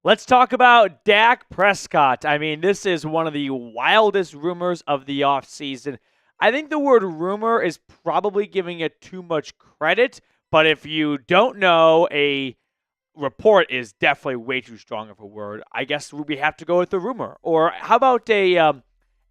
Let's talk about Dak Prescott. I mean, this is one of the wildest rumors of the offseason. I think the word rumor is probably giving it too much credit, but if you don't know, a report is definitely way too strong of a word. I guess we have to go with the rumor. Or how about an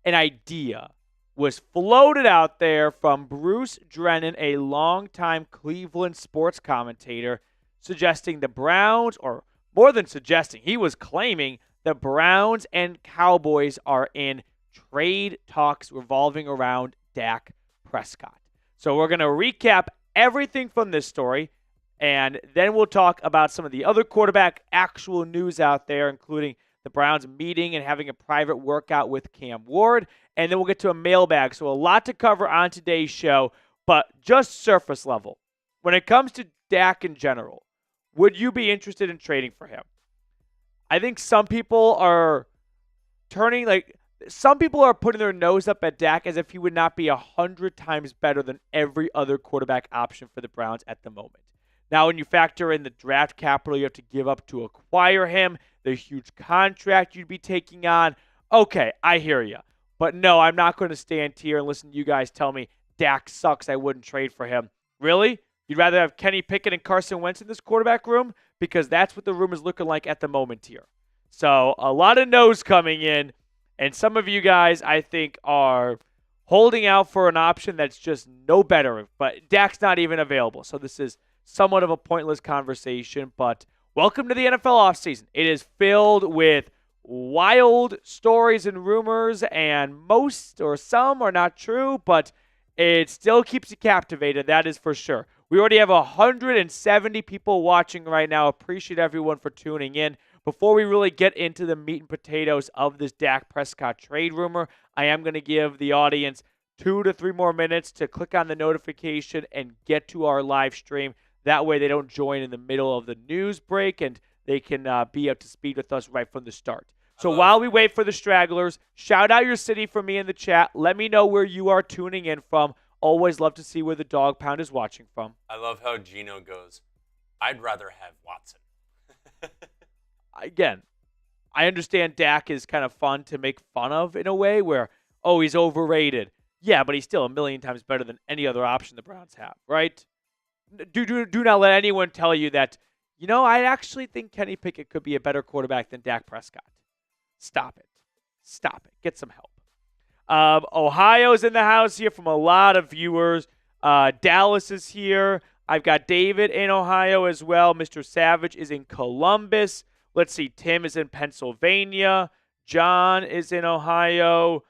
idea was floated out there from Bruce Drennan, a longtime Cleveland sports commentator, suggesting the Browns, or more than suggesting, he was claiming the Browns and Cowboys are in trade talks revolving around Dak Prescott. So we're going to recap everything from this story, and then we'll talk about some of the other quarterback actual news out there, including the Browns meeting and having a private workout with Cam Ward. And then we'll get to a mailbag. So a lot to cover on today's show, but just surface level. When it comes to Dak in general, would you be interested in trading for him? I think some people are some people are putting their nose up at Dak as if he would not be 100 times better than every other quarterback option for the Browns at the moment. Now, when you factor in the draft capital you have to give up to acquire him, the huge contract you'd be taking on, okay, I hear you. But no, I'm not going to stand here and listen to you guys tell me Dak sucks, I wouldn't trade for him. Really? You'd rather have Kenny Pickett and Carson Wentz in this quarterback room? Because that's what the room is looking like at the moment here. So a lot of no's coming in, and some of you guys, I think, are holding out for an option that's just no better. But Dak's not even available. So this is somewhat of a pointless conversation. But welcome to the NFL offseason. It is filled with wild stories and rumors, and most or some are not true, but it still keeps you captivated, that is for sure. We already have 170 people watching right now. Appreciate everyone for tuning in. Before we really get into the meat and potatoes of this Dak Prescott trade rumor, I am going to give the audience 2 to 3 more minutes to click on the notification and get to our live stream. That way they don't join in the middle of the news break, and they can be up to speed with us right from the start. So while we wait for the stragglers, shout out your city for me in the chat. Let me know where you are tuning in from. Always love to see where the dog pound is watching from. I love how Gino goes, I'd rather have Watson. Again, I understand Dak is kind of fun to make fun of in a way where, oh, he's overrated. Yeah, but he's still a million times better than any other option the Browns have, right? Do not let anyone tell you that, I actually think Kenny Pickett could be a better quarterback than Dak Prescott. Stop it. Stop it. Get some help. Ohio's in the house here from a lot of viewers. Dallas is here. I've got David in Ohio as well. Mr. Savage is in Columbus. Let's see. Tim is in Pennsylvania. John is in Ohio.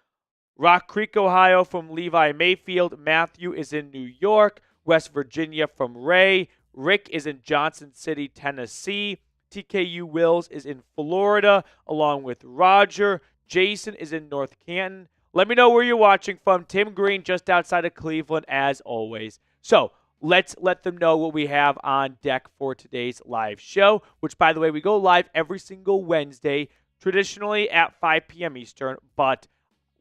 Rock Creek, Ohio from Levi Mayfield. Matthew is in New York. West Virginia from Ray. Rick is in Johnson City, Tennessee. TKU Wills is in Florida, along with Roger. Jason is in North Canton. Let me know where you're watching from. Tim Green, just outside of Cleveland, as always. So let's let them know what we have on deck for today's live show, which, by the way, we go live every single Wednesday, traditionally at 5 p.m. Eastern, but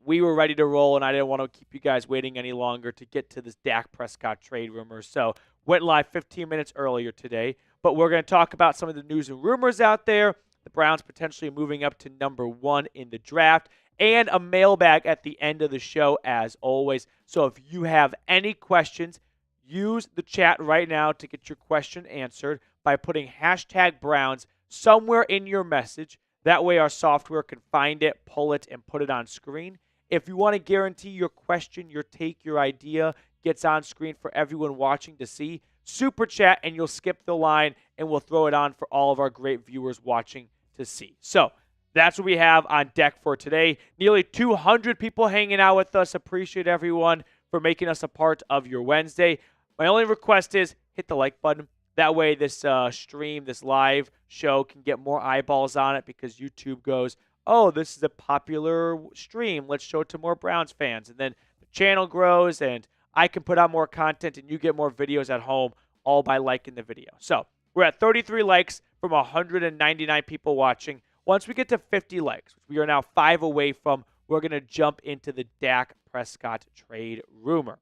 we were ready to roll, and I didn't want to keep you guys waiting any longer to get to this Dak Prescott trade rumor. So went live 15 minutes earlier today. But we're going to talk about some of the news and rumors out there, the Browns potentially moving up to number 1 in the draft, and a mailbag at the end of the show, as always. So if you have any questions, use the chat right now to get your question answered by putting hashtag Browns somewhere in your message. That way our software can find it, pull it, and put it on screen. If you want to guarantee your question, your take, your idea gets on screen for everyone watching to see, super chat and you'll skip the line and we'll throw it on for all of our great viewers watching to see. So that's what we have on deck for today. Nearly 200 people hanging out with us. Appreciate everyone for making us a part of your Wednesday. My only request is hit the like button. That way this stream, this live show can get more eyeballs on it because YouTube goes, oh, this is a popular stream. Let's show it to more Browns fans. And then the channel grows and I can put out more content and you get more videos at home all by liking the video. So we're at 33 likes from 199 people watching. Once we get to 50 likes, which we are now 5 away from, we're going to jump into the Dak Prescott trade rumor.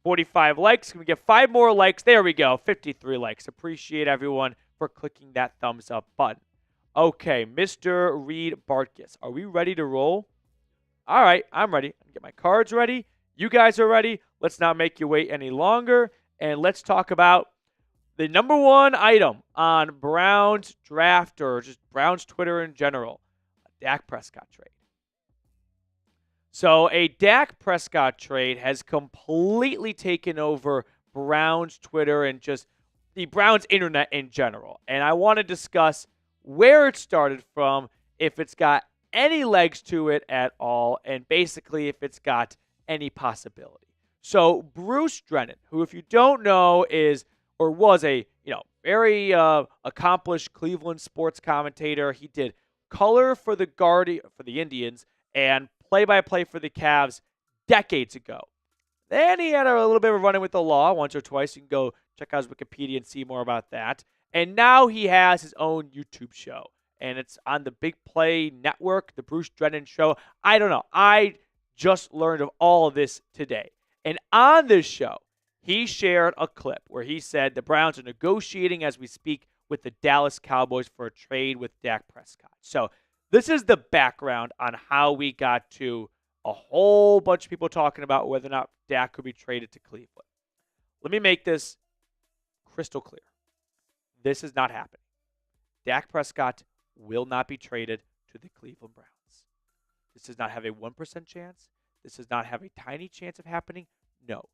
45 likes. Can we get 5 more likes? There we go. 53 likes. Appreciate everyone for clicking that thumbs up button. Okay, Mr. Reed Bartkus. Are we ready to roll? All right, I'm ready. Get my cards ready. You guys are ready. Let's not make you wait any longer. And let's talk about the number one item on Browns draft or just Browns Twitter in general, a Dak Prescott trade. So a Dak Prescott trade has completely taken over Browns Twitter and just the Browns internet in general. And I want to discuss where it started from, if it's got any legs to it at all, and basically if it's got any possibility. So Bruce Drennan, who if you don't know is or was a very accomplished Cleveland sports commentator. He did color for the Indians and play-by-play for the Cavs decades ago. Then he had a little bit of a run-in with the law once or twice. You can go check out his Wikipedia and see more about that. And now he has his own YouTube show. And it's on the Big Play Network, the Bruce Drennan Show. I don't know. I just learned of all of this today. And on this show, he shared a clip where he said the Browns are negotiating as we speak with the Dallas Cowboys for a trade with Dak Prescott. So this is the background on how we got to a whole bunch of people talking about whether or not Dak could be traded to Cleveland. Let me make this crystal clear. This is not happening. Dak Prescott will not be traded to the Cleveland Browns. This does not have a 1% chance. This does not have a tiny chance of happening. No.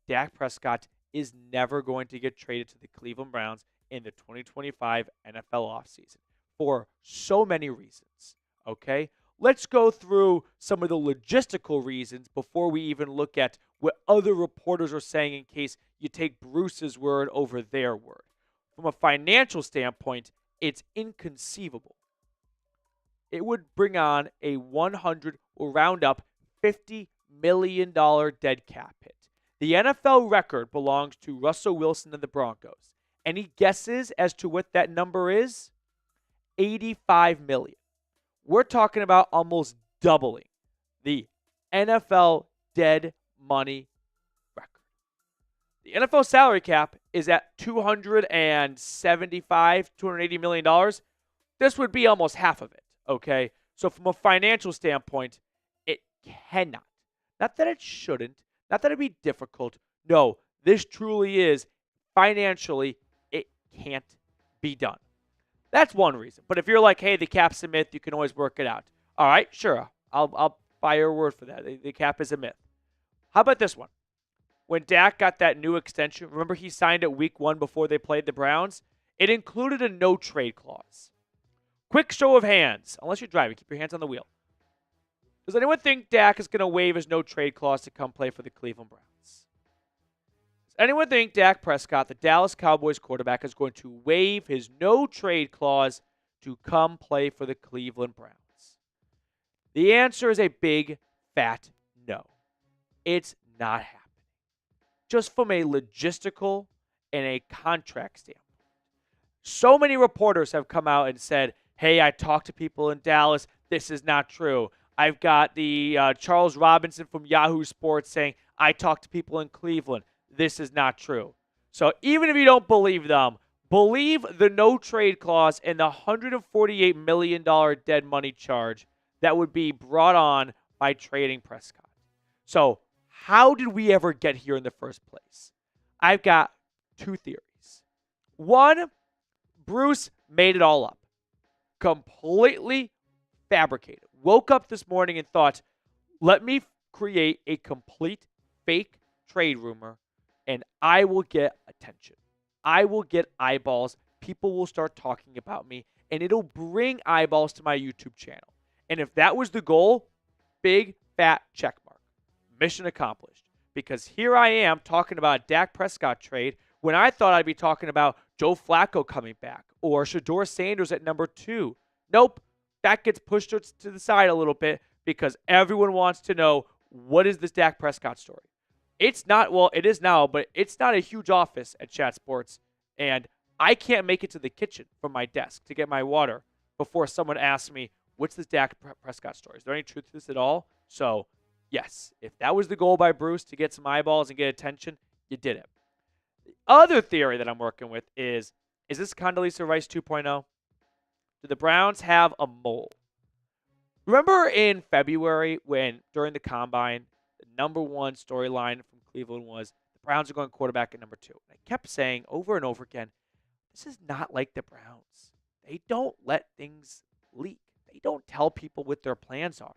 Dak Prescott is never going to get traded to the Cleveland Browns in the 2025 NFL offseason for so many reasons. Okay? Let's go through some of the logistical reasons before we even look at what other reporters are saying in case you take Bruce's word over their word. From a financial standpoint, it's inconceivable. It would bring on a we'll round up, $50 million dead cap hit. The NFL record belongs to Russell Wilson and the Broncos. Any guesses as to what that number is? $85 million. We're talking about almost doubling the NFL dead money record. The NFL salary cap is at $275, $280 million. This would be almost half of it, okay? So from a financial standpoint, it cannot. Not that it shouldn't. Not that it'd be difficult. No, this truly is financially, it can't be done. That's one reason. But if you're like, hey, the cap's a myth, you can always work it out. All right, sure. I'll buy your word for that. The cap is a myth. How about this one? When Dak got that new extension, remember he signed it week 1 before they played the Browns? It included a no-trade clause. Quick show of hands. Unless you're driving, keep your hands on the wheel. Does anyone think Dak is going to waive his no-trade clause to come play for the Cleveland Browns? Does anyone think Dak Prescott, the Dallas Cowboys quarterback, is going to waive his no-trade clause to come play for the Cleveland Browns? The answer is a big, fat no. It's not happening. Just from a logistical and a contract standpoint. So many reporters have come out and said, hey, I talked to people in Dallas. This is not true. I've got the Charles Robinson from Yahoo Sports saying, I talked to people in Cleveland. This is not true. So even if you don't believe them, believe the no-trade clause and the $148 million dead money charge that would be brought on by trading Prescott. So how did we ever get here in the first place? I've got 2 theories. One, Bruce made it all up. Completely fabricated. Woke up this morning and thought, let me create a complete fake trade rumor and I will get attention. I will get eyeballs. People will start talking about me and it'll bring eyeballs to my YouTube channel. And if that was the goal, big fat check mark. Mission accomplished. Because here I am talking about a Dak Prescott trade when I thought I'd be talking about Joe Flacco coming back or Shedeur Sanders at number 2. Nope. That gets pushed to the side a little bit because everyone wants to know, what is this Dak Prescott story? It's not, well, it is now, but it's not a huge office at Chat Sports. And I can't make it to the kitchen from my desk to get my water before someone asks me, what's this Dak Prescott story? Is there any truth to this at all? So, yes, if that was the goal by Bruce to get some eyeballs and get attention, you did it. The other theory that I'm working with is this Condoleezza Rice 2.0? Do the Browns have a mole? Remember in February when during the combine, the number one storyline from Cleveland was the Browns are going quarterback at number 2. And I kept saying over and over again, this is not like the Browns. They don't let things leak. They don't tell people what their plans are.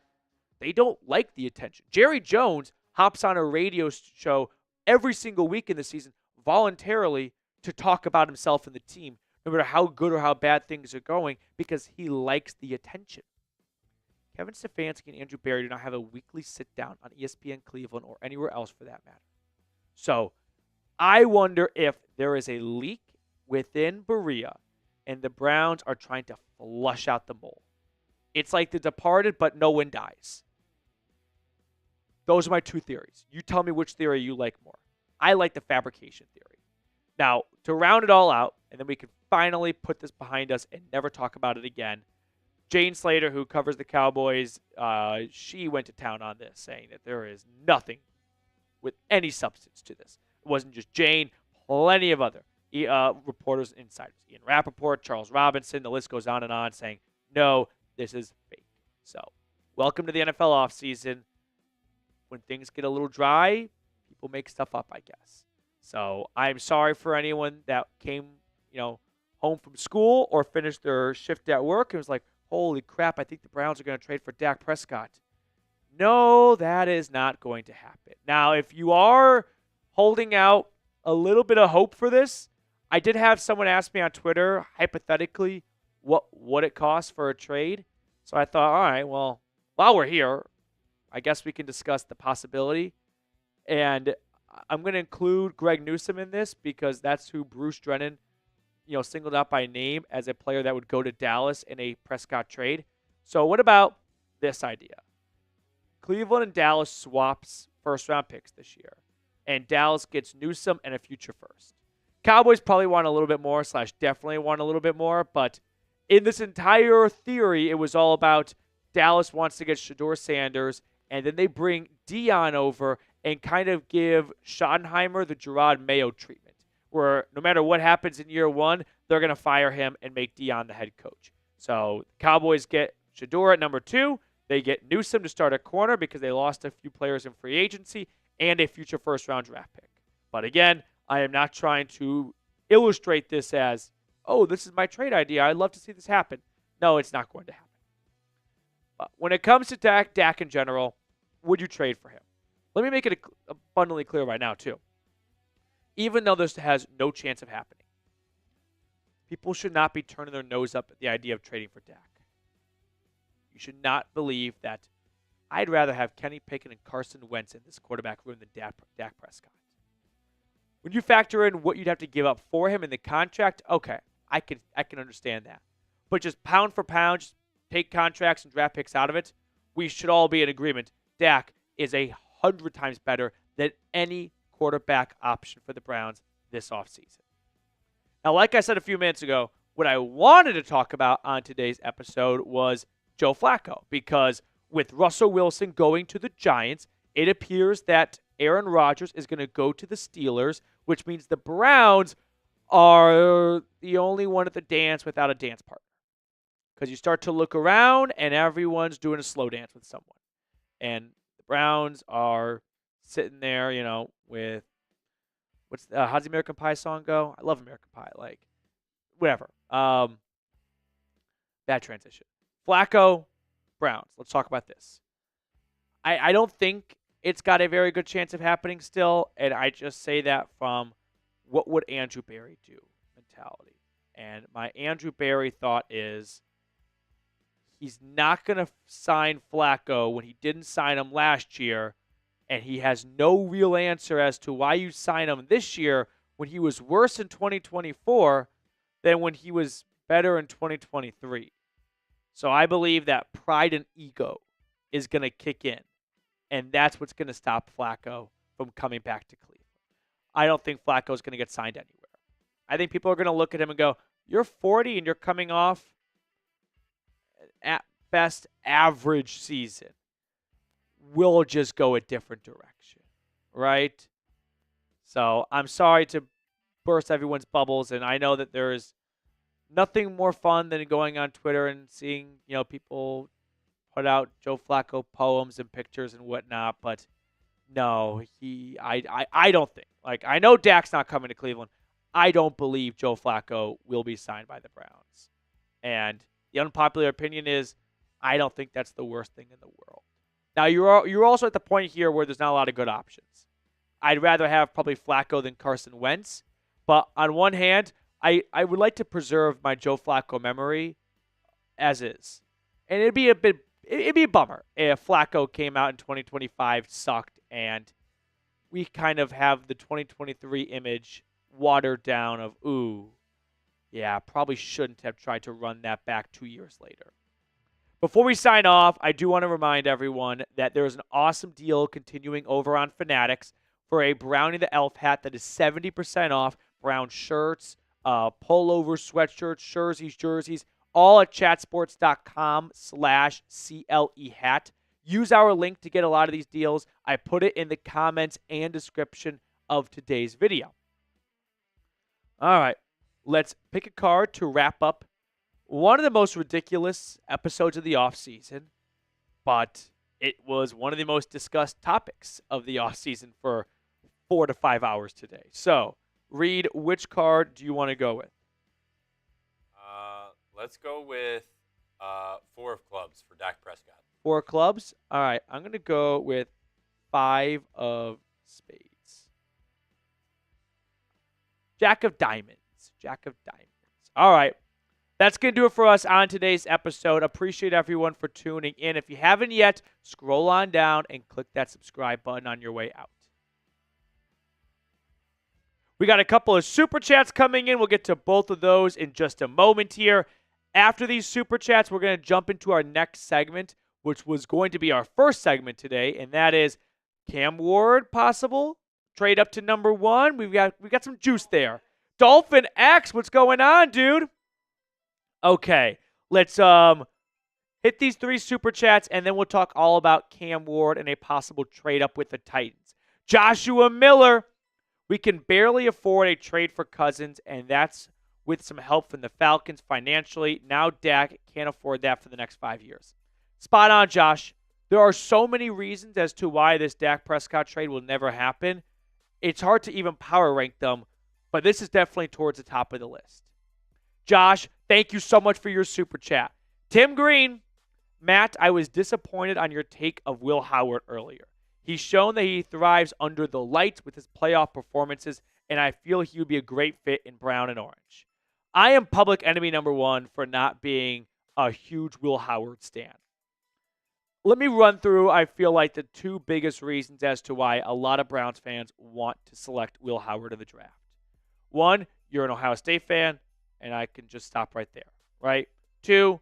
They don't like the attention. Jerry Jones hops on a radio show every single week in the season voluntarily to talk about himself and the team, no matter how good or how bad things are going, because he likes the attention. Kevin Stefanski and Andrew Berry do not have a weekly sit-down on ESPN Cleveland or anywhere else for that matter. So I wonder if there is a leak within Berea and the Browns are trying to flush out the mole. It's like The Departed, but no one dies. Those are my 2 theories. You tell me which theory you like more. I like the fabrication theory. Now, to round it all out, and then we can finally put this behind us and never talk about it again, Jane Slater, who covers the Cowboys, she went to town on this, saying that there is nothing with any substance to this. It wasn't just Jane, plenty of other reporters and insiders. Ian Rappaport, Charles Robinson, the list goes on, saying, no, this is fake. So, welcome to the NFL offseason. When things get a little dry, people make stuff up, I guess. So, I'm sorry for anyone that came, home from school or finished their shift at work and was like, holy crap, I think the Browns are going to trade for Dak Prescott. No, that is not going to happen. Now, if you are holding out a little bit of hope for this, I did have someone ask me on Twitter, hypothetically, what it costs for a trade. So I thought, all right, well, while we're here, I guess we can discuss the possibility. And I'm going to include Greg Newsome in this because that's who Bruce Drennan, singled out by name as a player that would go to Dallas in a Prescott trade. So what about this idea? Cleveland and Dallas swaps first-round picks this year, and Dallas gets Newsome and a future first. Cowboys probably want a little bit more, / definitely want a little bit more, but in this entire theory, it was all about Dallas wants to get Shedeur Sanders, and then they bring Dion over and kind of give Schottenheimer the Gerard Mayo treatment, where no matter what happens in year 1, they're going to fire him and make Dion the head coach. So the Cowboys get Shedeur at number 2. They get Newsome to start at corner because they lost a few players in free agency and a future first-round draft pick. But again, I am not trying to illustrate this as, oh, this is my trade idea. I'd love to see this happen. No, it's not going to happen. But when it comes to Dak in general, would you trade for him? Let me make it abundantly clear right now, too. Even though this has no chance of happening, people should not be turning their nose up at the idea of trading for Dak. You should not believe that I'd rather have Kenny Pickett and Carson Wentz in this quarterback room than Dak Prescott. When you factor in what you'd have to give up for him in the contract, okay, I can understand that. But just pound for pound, just take contracts and draft picks out of it, we should all be in agreement. Dak is 100 times better than any quarterback option for the Browns this offseason. Now, like I said a few minutes ago, what I wanted to talk about on today's episode was Joe Flacco, because with Russell Wilson going to the Giants, it appears that Aaron Rodgers is going to go to the Steelers, which means the Browns are the only one at the dance without a dance partner. Because you start to look around and everyone's doing a slow dance with someone. And the Browns are sitting there, with how's the American Pie song go? I love American Pie. Like, whatever. Bad transition. Flacco, Browns. Let's talk about this. I don't think it's got a very good chance of happening still, and I just say that from what would Andrew Berry do mentality. And my Andrew Berry thought is he's not going to sign Flacco when he didn't sign him last year, and he has no real answer as to why you sign him this year when he was worse in 2024 than when he was better in 2023. So I believe that pride and ego is going to kick in, and that's what's going to stop Flacco from coming back to Cleveland. I don't think Flacco is going to get signed anywhere. I think people are going to look at him and go, you're 40 and you're coming off at best average season. We'll just go a different direction, right? So I'm sorry to burst everyone's bubbles, and I know that there is nothing more fun than going on Twitter and seeing, people put out Joe Flacco poems and pictures and whatnot. But no, I don't think. Like, I know Dak's not coming to Cleveland. I don't believe Joe Flacco will be signed by the Browns. And the unpopular opinion is I don't think that's the worst thing in the world. Now, you're also at the point here where there's not a lot of good options. I'd rather have probably Flacco than Carson Wentz. But on one hand, I would like to preserve my Joe Flacco memory as is. And it'd be a bummer if Flacco came out in 2025, sucked, and we kind of have the 2023 image watered down of, ooh, yeah, probably shouldn't have tried to run that back 2 years later. Before we sign off, I do want to remind everyone that there is an awesome deal continuing over on Fanatics for a Brownie the Elf hat that is 70% off. Brown shirts, pullovers, sweatshirts, jerseys, all at chatsports.com/CLE hat. Use our link to get a lot of these deals. I put it in the comments and description of today's video. All right, let's pick a card to wrap up one of the most ridiculous episodes of the offseason, but it was one of the most discussed topics of the offseason for 4 to 5 hours today. So, Reed, which card do you want to go with? Let's go with 4 of clubs for Dak Prescott. 4 clubs? All right, I'm going to go with 5 of spades. Jack of diamonds. All right. That's going to do it for us on today's episode. Appreciate everyone for tuning in. If you haven't yet, scroll on down and click that subscribe button on your way out. We got a couple of super chats coming in. We'll get to both of those in just a moment here. After these super chats, we're going to jump into our next segment, which was going to be our first segment today, and that is Cam Ward possible trade up to number 1. We got some juice there. Dolphin X, what's going on, dude? Okay, let's hit these 3 super chats, and then we'll talk all about Cam Ward and a possible trade up with the Titans. Joshua Miller, we can barely afford a trade for Cousins, and that's with some help from the Falcons financially. Now Dak can't afford that for the next 5 years. Spot on, Josh. There are so many reasons as to why this Dak Prescott trade will never happen. It's hard to even power rank them, but this is definitely towards the top of the list. Josh, thank you so much for your super chat. Tim Green, Matt, I was disappointed on your take of Will Howard earlier. He's shown that he thrives under the lights with his playoff performances, and I feel he would be a great fit in brown and orange. I am public enemy number 1 for not being a huge Will Howard stan. Let me run through, I feel like, the 2 biggest reasons as to why a lot of Browns fans want to select Will Howard in the draft. 1, you're an Ohio State fan, and I can just stop right there, right? 2,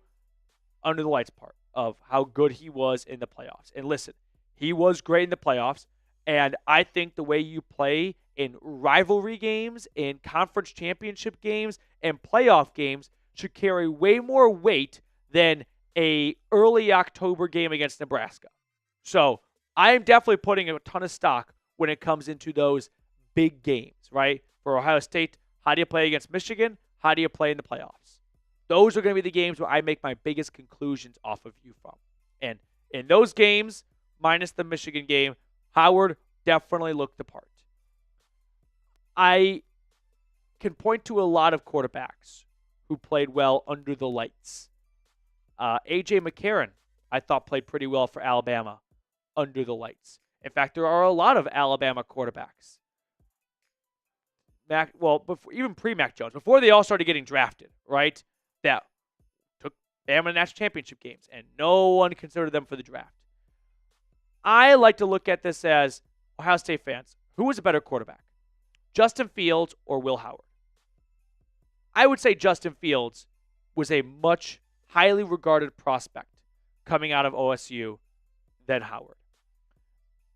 under the lights part of how good he was in the playoffs. And listen, he was great in the playoffs, and I think the way you play in rivalry games, in conference championship games, and playoff games should carry way more weight than a early October game against Nebraska. So I am definitely putting a ton of stock when it comes into those big games, right? For Ohio State, how do you play against Michigan? How do you play in the playoffs? Those are going to be the games where I make my biggest conclusions off of you from. And in those games, minus the Michigan game, Howard definitely looked the part. I can point to a lot of quarterbacks who played well under the lights. A.J. McCarron, I thought, played pretty well for Alabama under the lights. In fact, there are a lot of Alabama quarterbacks. Even pre-Mac Jones, before they all started getting drafted, right, that took Bama to national championship games, and no one considered them for the draft. I like to look at this as Ohio State fans. Who was a better quarterback, Justin Fields or Will Howard? I would say Justin Fields was a much highly regarded prospect coming out of OSU than Howard.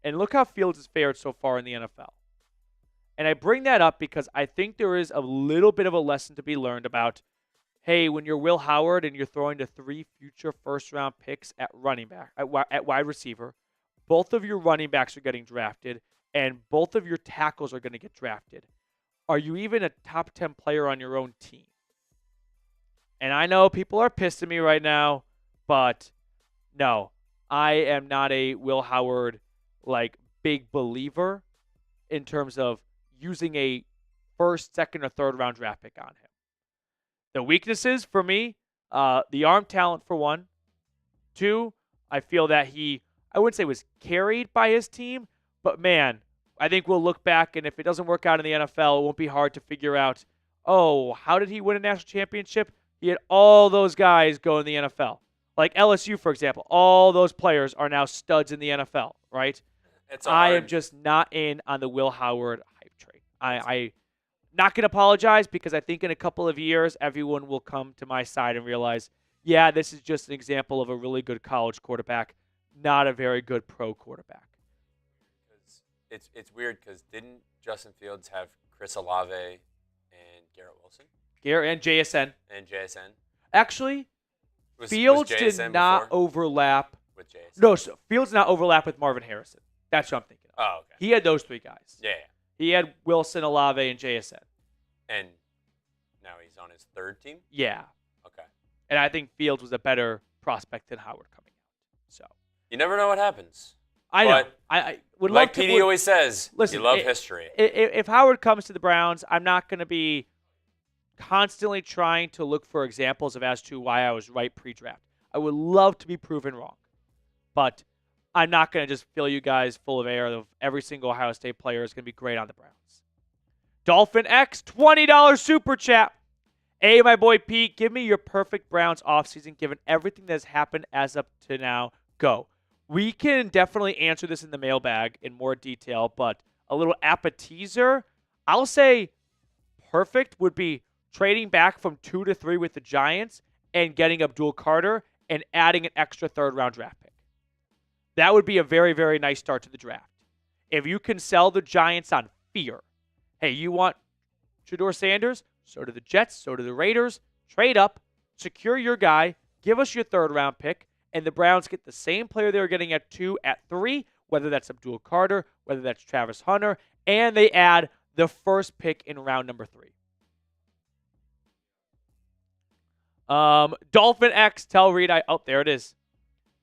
And look how Fields has fared so far in the NFL. And I bring that up because I think there is a little bit of a lesson to be learned about, hey, when you're Will Howard and you're throwing to 3 future first-round picks at running back, at wide receiver, both of your running backs are getting drafted, and both of your tackles are going to get drafted. Are you even a top 10 player on your own team? And I know people are pissed at me right now, but no, I am not a Will Howard big believer in terms of using a first, second, or third round draft pick on him. The weaknesses for me, the arm talent for one. Two, I feel that I wouldn't say was carried by his team, but man, I think we'll look back, and if it doesn't work out in the NFL, it won't be hard to figure out, oh, how did he win a national championship? He had all those guys go in the NFL. Like LSU, for example, all those players are now studs in the NFL, right? I am just not in on the Will Howard hype train. I not going to apologize because I think in a couple of years, everyone will come to my side and realize, yeah, this is just an example of a really good college quarterback, not a very good pro quarterback. It's weird because didn't Justin Fields have Chris Olave and Garrett Wilson? Garrett and JSN. And JSN. Actually, Fields did not overlap with JSN. No, so Fields did not overlap with Marvin Harrison. That's what I'm thinking of. Oh, okay. He had those three guys. Yeah. He had Wilson, Olave, and JSN. And now he's on his third team? Yeah. Okay. And I think Fields was a better prospect than Howard coming out. So you never know what happens. I know. I would like love to. Like PD always says, listen, you love history. If Howard comes to the Browns, I'm not going to be constantly trying to look for examples of as to why I was right pre-draft. I would love to be proven wrong. But I'm not going to just fill you guys full of air of every single Ohio State player is going to be great on the Browns. Dolphin X, $20 super chat. Hey, my boy Pete, give me your perfect Browns offseason given everything that has happened as up to now. Go. We can definitely answer this in the mailbag in more detail, but a little appetizer, I'll say perfect would be trading back from 2 to 3 with the Giants and getting Abdul Carter and adding an extra third-round draft pick. That would be a very, very nice start to the draft. If you can sell the Giants on fear, hey, you want Shedeur Sanders? So do the Jets, so do the Raiders. Trade up, secure your guy, give us your third-round pick, and the Browns get the same player they were getting at 2 at 3, whether that's Abdul Carter, whether that's Travis Hunter, and they add the first pick in round number 3. Dolphin X, tell Reed there it is.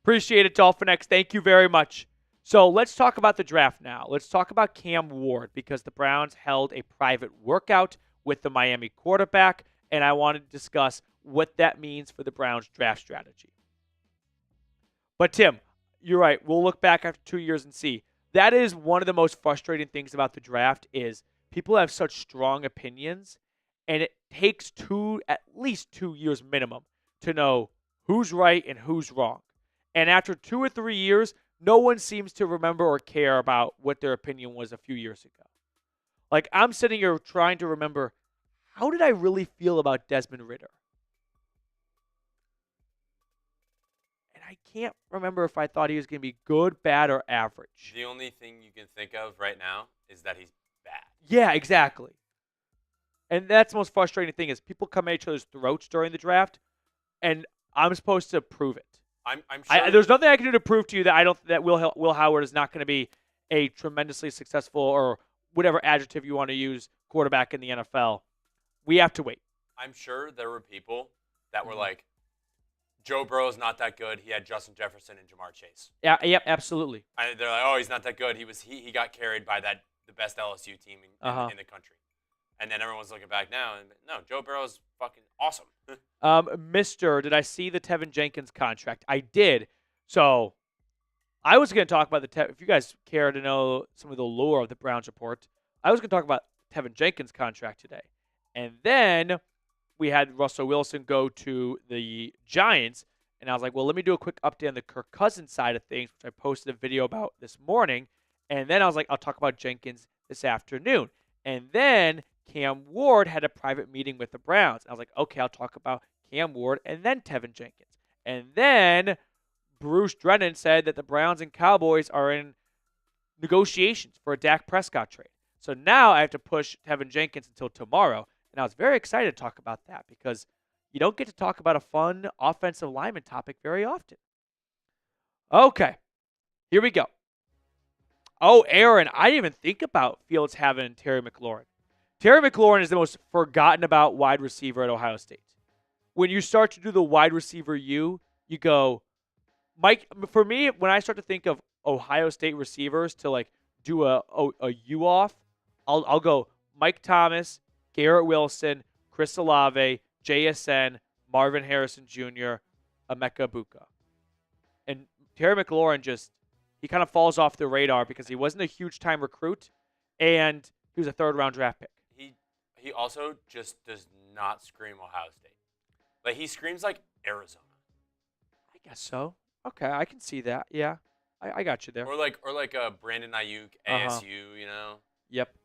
Appreciate it, Dolphin X. Thank you very much. So let's talk about the draft now. Let's talk about Cam Ward because the Browns held a private workout with the Miami quarterback, and I wanted to discuss what that means for the Browns draft strategy. But Tim, you're right. We'll look back after 2 years and see. That is one of the most frustrating things about the draft is people have such strong opinions, and it takes at least 2 years minimum to know who's right and who's wrong. And after 2 or 3 years, no one seems to remember or care about what their opinion was a few years ago. Like, I'm sitting here trying to remember, how did I really feel about Desmond Ridder? And I can't remember if I thought he was going to be good, bad, or average. The only thing you can think of right now is that he's bad. Yeah, exactly. And that's the most frustrating thing is people come at each other's throats during the draft, and I'm supposed to prove it. I'm sure. There's nothing I can do to prove to you that Will Howard is not going to be a tremendously successful or whatever adjective you want to use quarterback in the NFL. We have to wait. I'm sure there were people that were like, Joe Burrow's not that good. He had Justin Jefferson and Jamar Chase. Yeah, yep, absolutely. And they're like, oh, he's not that good. He got carried by the best LSU team in the country. And then everyone's looking back now, and no, Joe Burrow's fucking awesome. Did I see the Tevin Jenkins contract? I did. So I was going to talk about if you guys care to know some of the lore of the Browns report, I was going to talk about Tevin Jenkins' contract today. And then we had Russell Wilson go to the Giants, and I was like, well, let me do a quick update on the Kirk Cousins side of things, which I posted a video about this morning. And then I was like, I'll talk about Jenkins this afternoon. And then Cam Ward had a private meeting with the Browns. I was like, okay, I'll talk about Cam Ward and then Tevin Jenkins. And then Bruce Drennan said that the Browns and Cowboys are in negotiations for a Dak Prescott trade. So now I have to push Tevin Jenkins until tomorrow. And I was very excited to talk about that because you don't get to talk about a fun offensive lineman topic very often. Okay, here we go. Oh, Aaron, I didn't even think about Fields having Terry McLaurin. Terry McLaurin is the most forgotten about wide receiver at Ohio State. when you start to do the wide receiver you go, Mike, for me, when I start to think of Ohio State receivers to like do a U off, I'll go Mike Thomas, Garrett Wilson, Chris Olave, JSN, Marvin Harrison Jr., Emeka Buka. And Terry McLaurin he kind of falls off the radar because he wasn't a huge time recruit and he was a 3rd-round draft pick. He also just does not scream Ohio State. Like, he screams like Arizona. I guess so. Okay, I can see that. Yeah, I got you there. Or like Brandon Ayuk, ASU, you know? Yep.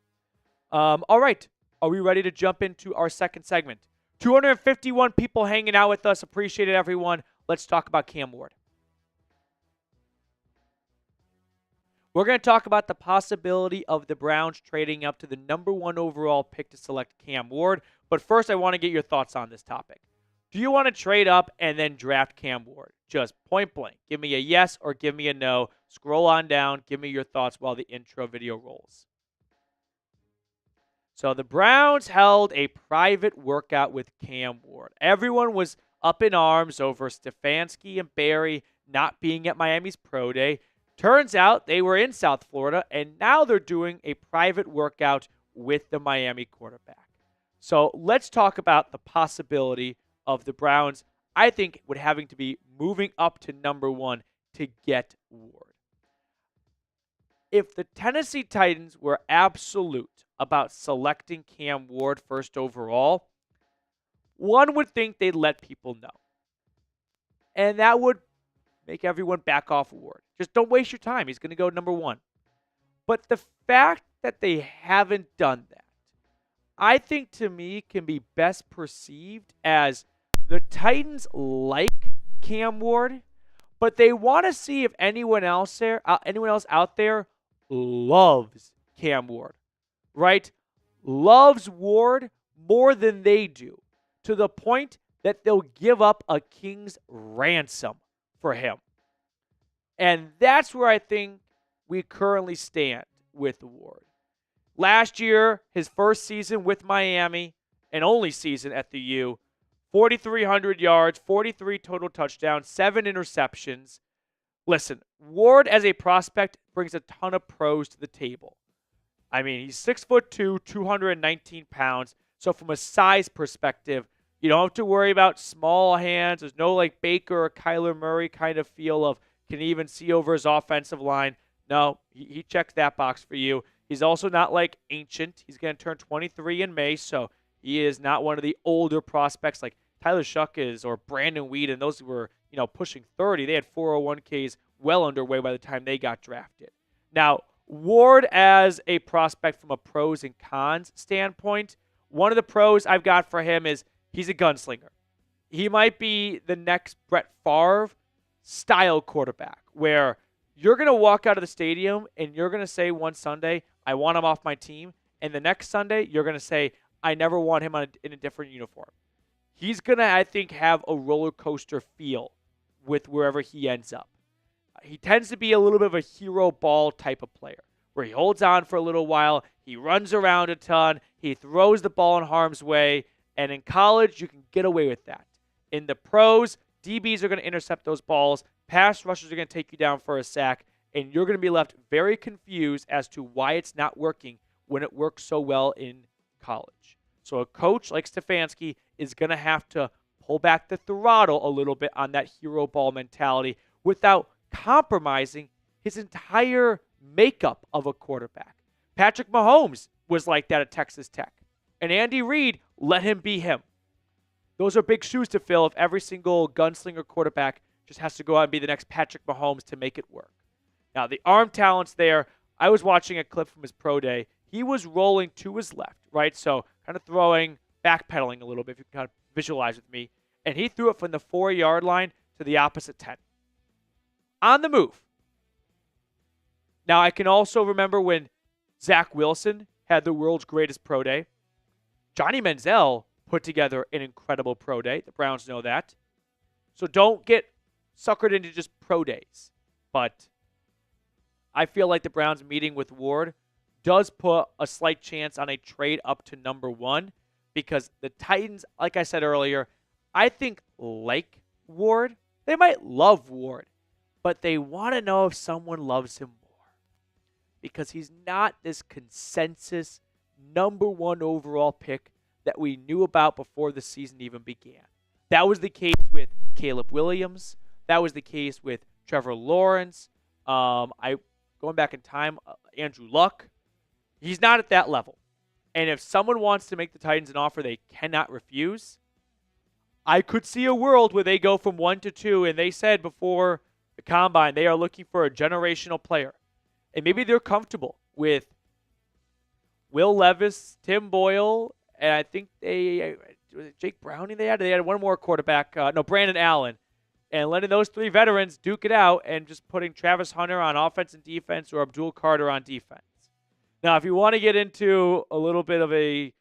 All right. Are we ready to jump into our second segment? 251 people hanging out with us. Appreciate it, everyone. Let's talk about Cam Ward. We're going to talk about the possibility of the Browns trading up to the number 1 overall pick to select Cam Ward. But first, I want to get your thoughts on this topic. Do you want to trade up and then draft Cam Ward? Just point blank. Give me a yes or give me a no. Scroll on down. Give me your thoughts while the intro video rolls. So the Browns held a private workout with Cam Ward. Everyone was up in arms over Stefanski and Barry not being at Miami's pro day. Turns out they were in South Florida, and now they're doing a private workout with the Miami quarterback. So let's talk about the possibility of the Browns, I think, would having to be moving up to number 1 to get Ward. If the Tennessee Titans were absolute about selecting Cam Ward first overall, one would think they'd let people know. And that would make everyone back off Ward. Just don't waste your time. He's going to go number 1. But the fact that they haven't done that, I think to me can be best perceived as the Titans like Cam Ward, but they want to see if anyone else out there loves Cam Ward, right? Loves Ward more than they do, to the point that they'll give up a king's ransom for him. And that's where I think we currently stand with Ward. Last year, his first season with Miami, and only season at the U, 4,300 yards, 43 total touchdowns, 7 interceptions. Listen, Ward as a prospect brings a ton of pros to the table. I mean, he's 6'2", 219 pounds. So from a size perspective, you don't have to worry about small hands. There's no like Baker or Kyler Murray kind of feel of can even see over his offensive line. No, he checks that box for you. He's also not like ancient. He's going to turn 23 in May, so he is not one of the older prospects like Tyler Shuck is or Brandon Weeden. Those were, pushing 30. They had 401ks well underway by the time they got drafted. Now, Ward as a prospect from a pros and cons standpoint, one of the pros I've got for him is he's a gunslinger. He might be the next Brett Favre style quarterback where you're going to walk out of the stadium and you're going to say one Sunday, I want him off my team. And the next Sunday, you're going to say, I never want him in a different uniform. He's going to, I think, have a roller coaster feel with wherever he ends up. He tends to be a little bit of a hero ball type of player where he holds on for a little while. He runs around a ton. He throws the ball in harm's way. And in college, you can get away with that. In the pros, DBs are going to intercept those balls. Pass rushers are going to take you down for a sack. And you're going to be left very confused as to why it's not working when it works so well in college. So a coach like Stefanski is going to have to pull back the throttle a little bit on that hero ball mentality without compromising his entire makeup of a quarterback. Patrick Mahomes was like that at Texas Tech. And Andy Reid let him be him. Those are big shoes to fill if every single gunslinger quarterback just has to go out and be the next Patrick Mahomes to make it work. Now, the arm talent's there. I was watching a clip from his pro day. He was rolling to his left, right? So kind of throwing, backpedaling a little bit, if you can kind of visualize with me. And he threw it from the 4-yard line to the opposite 10. On the move. Now, I can also remember when Zach Wilson had the world's greatest pro day. Johnny Manziel put together an incredible pro day. The Browns know that. So don't get suckered into just pro days. But I feel like the Browns meeting with Ward does put a slight chance on a trade up to number 1 because the Titans, like I said earlier, I think, like Ward, they might love Ward, but they want to know if someone loves him more because he's not this consensus number 1 overall pick that we knew about before the season even began. That was the case with Caleb Williams. That was the case with Trevor Lawrence. Going back in time, Andrew Luck. He's not at that level. And if someone wants to make the Titans an offer they cannot refuse, I could see a world where they go from 1 to 2, and they said before the Combine they are looking for a generational player. And maybe they're comfortable with Will Levis, Tim Boyle, and I think was it Jake Browning they had? They had one more quarterback. Brandon Allen. And letting those 3 veterans duke it out and just putting Travis Hunter on offense and defense or Abdul Carter on defense. Now, if you want to get into a little bit of a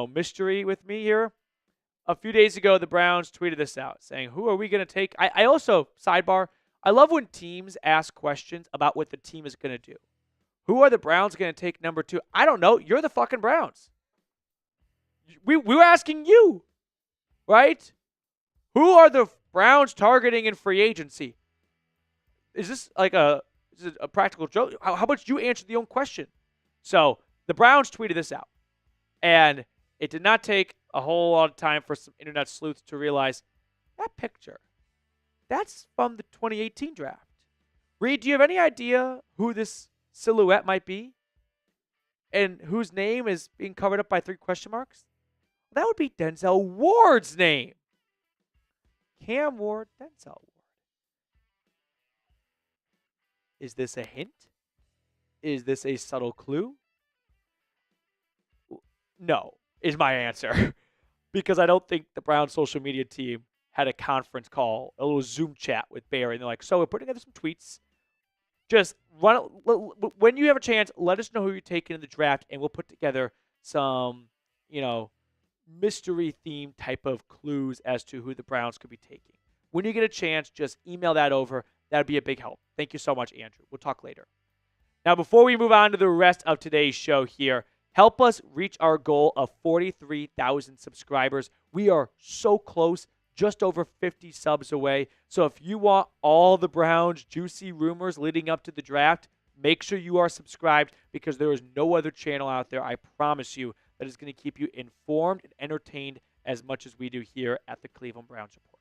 mystery with me here, a few days ago the Browns tweeted this out saying, who are we going to take? I also, sidebar, I love when teams ask questions about what the team is going to do. Who are the Browns going to take number 2? I don't know. You're the fucking Browns. We were asking you, right? Who are the Browns targeting in free agency? Is this like a practical joke? How about you answer the own question? So the Browns tweeted this out, and it did not take a whole lot of time for some internet sleuths to realize that picture, that's from the 2018 draft. Reed, do you have any idea who this silhouette might be and whose name is being covered up by 3 question marks? That would be Denzel Ward's name. Cam Ward, Denzel Ward. Is this a hint? Is this a subtle clue? No, is my answer. Because I don't think the Browns social media team had a conference call, a little Zoom chat with Barry. And they're like, so we're putting together some tweets. Just when you have a chance, let us know who you're taking in the draft, and we'll put together some, mystery theme type of clues as to who the Browns could be taking. When you get a chance, just email that over. That would be a big help. Thank you so much, Andrew. We'll talk later. Now, before we move on to the rest of today's show here, help us reach our goal of 43,000 subscribers. We are so close, just over 50 subs away. So if you want all the Browns' juicy rumors leading up to the draft, make sure you are subscribed because there is no other channel out there, I promise you, that is going to keep you informed and entertained as much as we do here at the Cleveland Browns Report.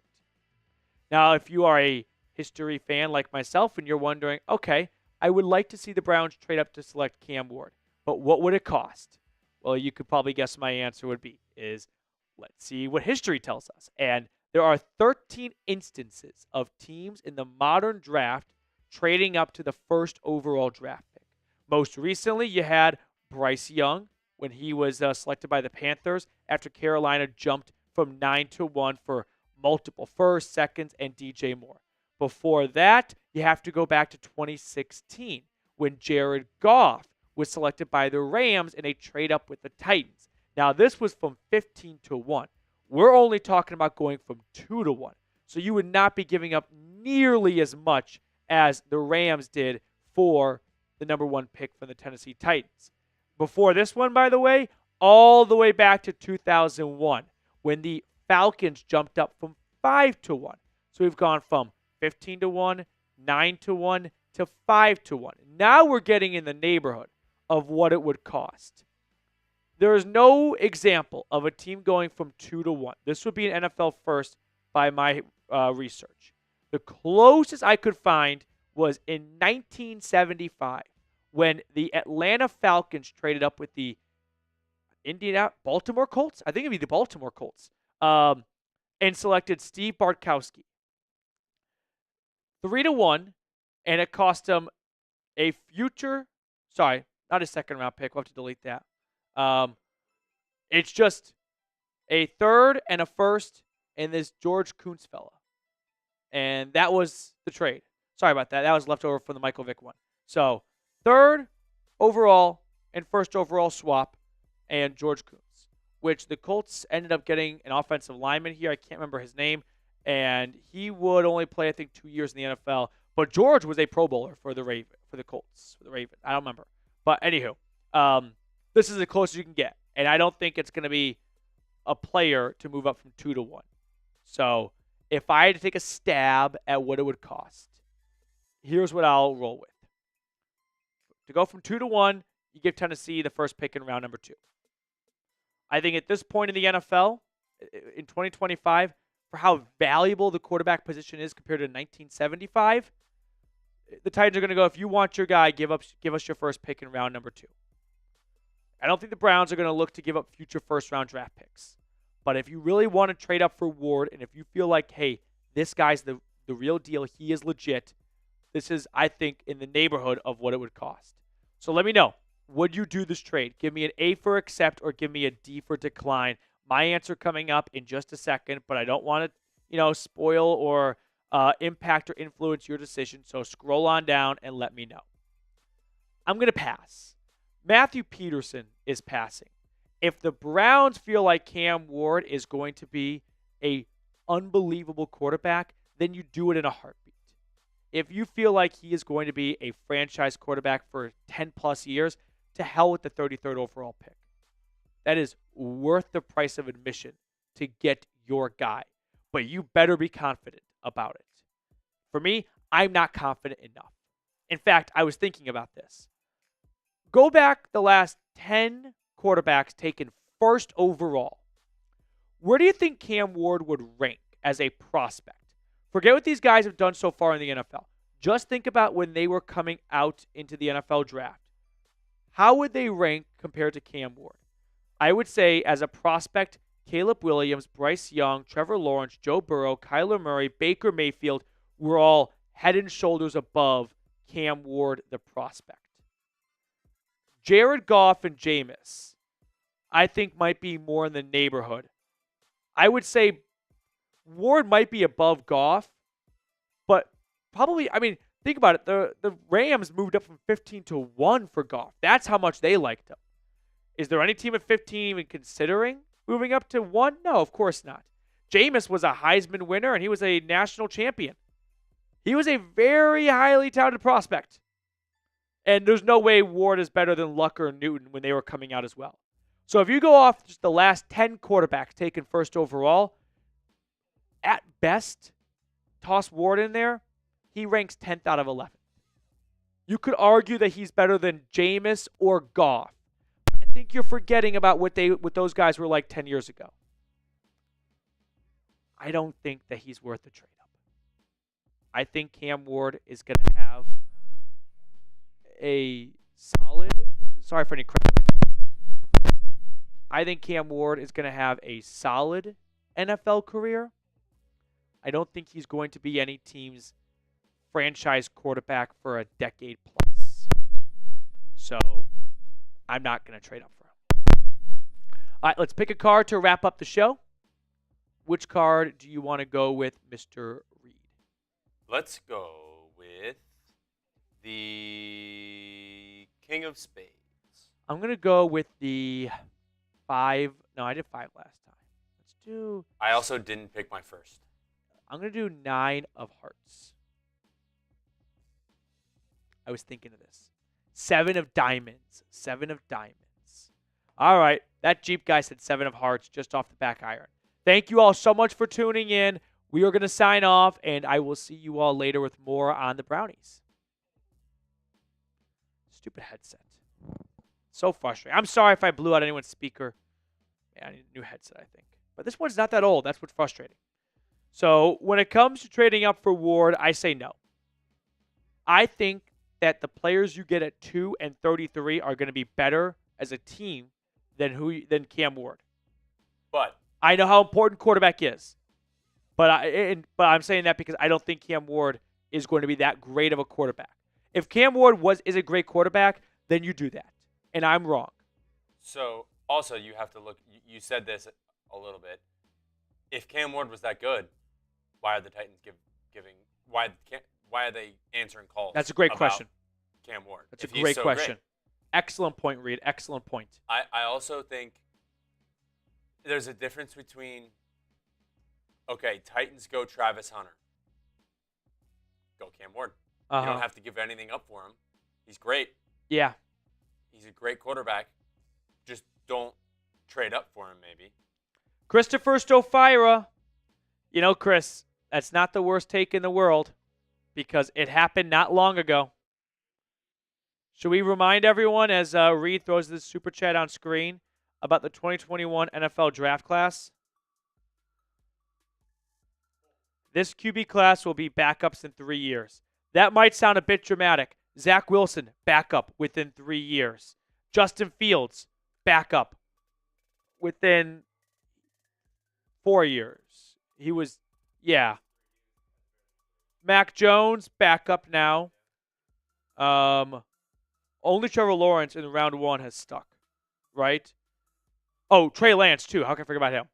Now, if you are a history fan like myself and you're wondering, okay, I would like to see the Browns trade up to select Cam Ward, but what would it cost? Well, you could probably guess my answer would be let's see what history tells us. And there are 13 instances of teams in the modern draft trading up to the first overall draft pick. Most recently, you had Bryce Young when he was selected by the Panthers after Carolina jumped from 9 to 1 for multiple firsts, seconds, and DJ Moore. Before that, you have to go back to 2016 when Jared Goff was selected by the Rams in a trade up with the Titans. Now, this was from 15 to 1. We're only talking about going from 2 to 1. So you would not be giving up nearly as much as the Rams did for the number 1 pick from the Tennessee Titans. Before this one, by the way, all the way back to 2001 when the Falcons jumped up from 5 to 1. So we've gone from 15 to 1, 9 to 1, to 5 to 1. Now we're getting in the neighborhood of what it would cost. There is no example of a team going from 2 to 1. This would be an NFL first by my research. The closest I could find was in 1975 when the Atlanta Falcons traded up with the Baltimore Colts. I think it'd be the Baltimore Colts. And selected Steve Bartkowski. 3 to 1, and it cost them a not a second round pick. We'll have to delete that. It's just a third and a first and this George Kuntz fella. And that was the trade. Sorry about that. That was left over from the Michael Vick one. So, third overall and first overall swap and George Kuntz, which the Colts ended up getting an offensive lineman here. I can't remember his name. And he would only play, I think, 2 years in the NFL. But George was a Pro Bowler for the Colts, for the Ravens. I don't remember. But anywho, this is the closest you can get. And I don't think it's going to be a player to move up from 2 to 1. So if I had to take a stab at what it would cost, here's what I'll roll with. To go from 2 to 1, you give Tennessee the first pick in round number 2. I think at this point in the NFL, in 2025, for how valuable the quarterback position is compared to 1975, the Titans are going to go, if you want your guy, give us your first pick in round number 2. I don't think the Browns are going to look to give up future first-round draft picks. But if you really want to trade up for Ward, and if you feel like, hey, this guy's the real deal, he is legit, this is, I think, in the neighborhood of what it would cost. So let me know. Would you do this trade? Give me an A for accept or give me a D for decline. My answer coming up in just a second, but I don't want to, spoil or impact or influence your decision. So scroll on down and let me know. I'm going to pass. Matthew Peterson is passing. If the Browns feel like Cam Ward is going to be a unbelievable quarterback, then you do it in a heartbeat. If you feel like he is going to be a franchise quarterback for 10-plus years, to hell with the 33rd overall pick. That is worth the price of admission to get your guy. But you better be confident about it. For me, I'm not confident enough. In fact, I was thinking about this. Go back the last 10 quarterbacks taken first overall. Where do you think Cam Ward would rank as a prospect? Forget what these guys have done so far in the NFL. Just think about when they were coming out into the NFL draft. How would they rank compared to Cam Ward? I would say as a prospect, Caleb Williams, Bryce Young, Trevor Lawrence, Joe Burrow, Kyler Murray, Baker Mayfield were all head and shoulders above Cam Ward, the prospect. Jared Goff and Jameis, I think, might be more in the neighborhood. I would say Ward might be above Goff, but probably, think about it. The Rams moved up from 15 to 1 for Goff. That's how much they liked him. Is there any team at 15 even considering moving up to 1? No, of course not. Jameis was a Heisman winner, and he was a national champion. He was a very highly touted prospect. And there's no way Ward is better than Luck or Newton when they were coming out as well. So if you go off just the last 10 quarterbacks taken first overall, at best, toss Ward in there, he ranks 10th out of 11. You could argue that he's better than Jameis or Goff. I think you're forgetting about what those guys were like 10 years ago. I don't think that he's worth the trade-up. I think Cam Ward is going to have a solid... Sorry for any crap. I think Cam Ward is going to have a solid NFL career. I don't think he's going to be any team's franchise quarterback for a decade plus. So I'm not going to trade up for him. All right, let's pick a card to wrap up the show. Which card do you want to go with, Mr. Reed? Let's go with the King of Spades. I'm going to go with the 5. No, I did 5 last time. Let's do... I also didn't pick my first. I'm going to do 9 of hearts. I was thinking of this. 7 of diamonds. 7 of diamonds. All right. That Jeep guy said 7 of hearts just off the back iron. Thank you all so much for tuning in. We are going to sign off, and I will see you all later with more on the Brownies. Stupid headset. So frustrating. I'm sorry if I blew out anyone's speaker. Yeah, I need a new headset, I think. But this one's not that old. That's what's frustrating. So when it comes to trading up for Ward, I say no. I think that the players you get at 2 and 33 are going to be better as a team than Cam Ward. But I know how important quarterback is. But I'm saying that because I don't think Cam Ward is going to be that great of a quarterback. If Cam Ward is a great quarterback, then you do that. And I'm wrong. So also you have to look. You said this a little bit. If Cam Ward was that good, why are the Titans giving? Why are they answering calls? That's a great question. Cam Ward. That's a great question. Great. Excellent point, Reed. Excellent point. I also think there's a difference between, okay, Titans go Travis Hunter. Go Cam Ward. You don't have to give anything up for him. He's great. Yeah. He's a great quarterback. Just don't trade up for him, maybe. Christopher Stofira. You know, Chris, that's not the worst take in the world because it happened not long ago. Should we remind everyone as Reed throws this super chat on screen about the 2021 NFL draft class? This QB class will be backups in 3 years. That might sound a bit dramatic. Zach Wilson, backup within 3 years. Justin Fields, backup within 4 years. He was, yeah. Mac Jones, backup now. Only Trevor Lawrence in round 1 has stuck, right? Oh, Trey Lance, too. How can I forget about him?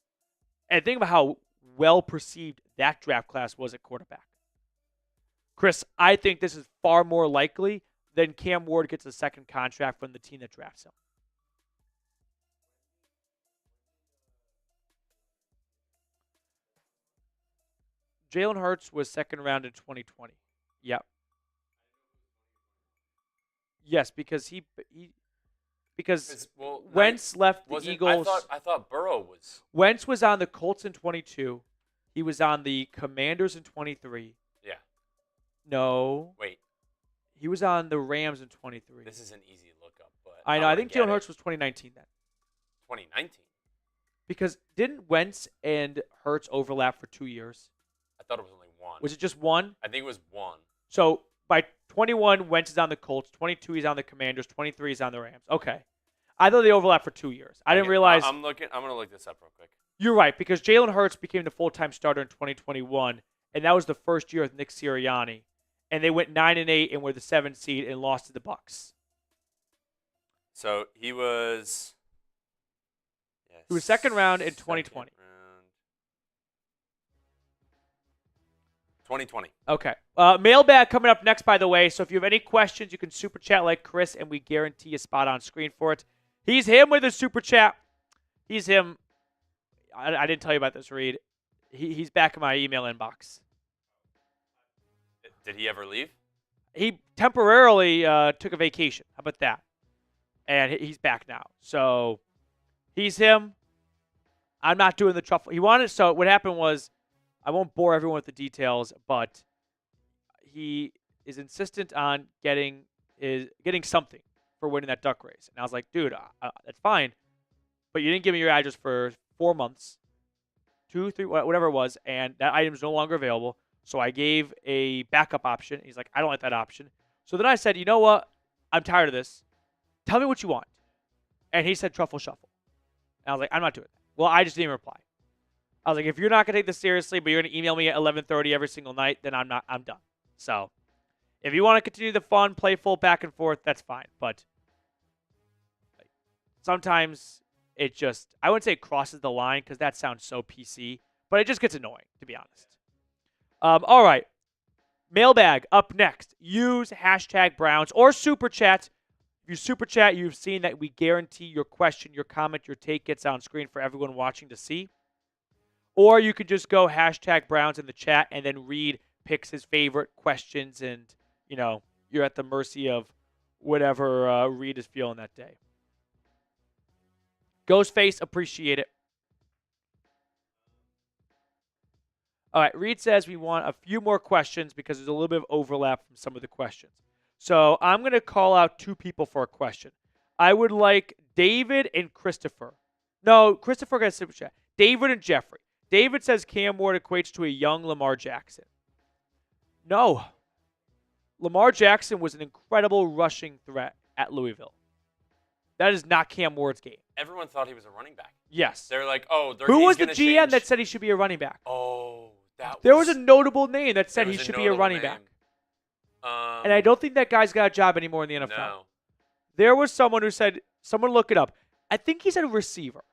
And think about how well perceived that draft class was at quarterback. Chris, I think this is far more likely than Cam Ward gets a second contract from the team that drafts him. Jalen Hurts was second round in 2020. Yep. Yes, because Wentz left the Eagles. I thought Burrow was. Wentz was on the Colts in 22. He was on the Commanders in 23. Yeah. No. Wait. He was on the Rams in 23. This is an easy lookup, but I know. I think Jalen Hurts was 2019 then. 2019. Because didn't Wentz and Hurts overlap for 2 years? I thought it was only one. Was it just one? I think it was one. So by 21, Wentz is on the Colts. 22, he's on the Commanders. 23, he's on the Rams. Okay. I thought they overlapped for 2 years. I didn't realize. I'm going to look this up real quick. You're right, because Jalen Hurts became the full-time starter in 2021, and that was the first year with Nick Sirianni. And they went 9-8 and were the 7th seed and lost to the Bucs. So he was. Yes, he was second round in 2020. 2020. Okay. Mailbag coming up next, by the way. So if you have any questions, you can super chat like Chris, and we guarantee a spot on screen for it. He's him with a super chat. He's him. I didn't tell you about this, Reed. He's back in my email inbox. Did he ever leave? He temporarily took a vacation. How about that? And he's back now. So he's him. I'm not doing the truffle. He wanted. So what happened was, I won't bore everyone with the details, but he is insistent on getting something for winning that duck race. And I was like, dude, that's fine, but you didn't give me your address for 4 months, 2, 3, whatever it was, and that item is no longer available. So I gave a backup option. He's like, I don't like that option. So then I said, you know what? I'm tired of this. Tell me what you want. And he said truffle shuffle. And I was like, I'm not doing that. Well, I just didn't even reply. I was like, if you're not going to take this seriously, but you're going to email me at 11:30 every single night, then I'm done. So if you want to continue the fun, playful back and forth, that's fine. But sometimes it just, I wouldn't say it crosses the line because that sounds so PC, but it just gets annoying, to be honest. All right. Mailbag up next. Use hashtag Browns or super chat. If you super chat, you've seen that we guarantee your question, your comment, your take gets on screen for everyone watching to see. Or you could just go hashtag Browns in the chat and then Reed picks his favorite questions and, you're at the mercy of whatever Reed is feeling that day. Ghostface, appreciate it. All right, Reed says we want a few more questions because there's a little bit of overlap from some of the questions. So I'm going to call out 2 people for a question. I would like David and Christopher. No, Christopher got a super chat. David and Jeffrey. David says Cam Ward equates to a young Lamar Jackson. No. Lamar Jackson was an incredible rushing threat at Louisville. That is not Cam Ward's game. Everyone thought he was a running back. Yes. They're like, oh, who was the GM that said he should be a running back? Oh, there was a notable name that said he should be a running back. And I don't think that guy's got a job anymore in the NFL. No. There was someone who said, someone look it up. I think he said receiver.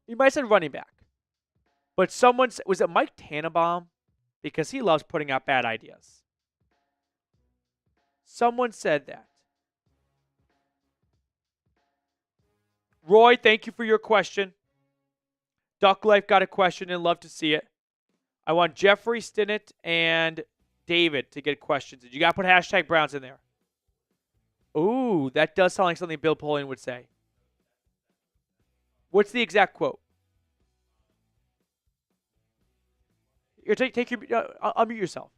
He might have said running back. But someone, was it Mike Tannenbaum? Because he loves putting out bad ideas. Someone said that. Roy, thank you for your question. Duck Life got a question and love to see it. I want Jeffrey Stinnett and David to get questions. You got to put hashtag Browns in there. Ooh, that does sound like something Bill Polian would say. What's the exact quote? Take your unmute yourself.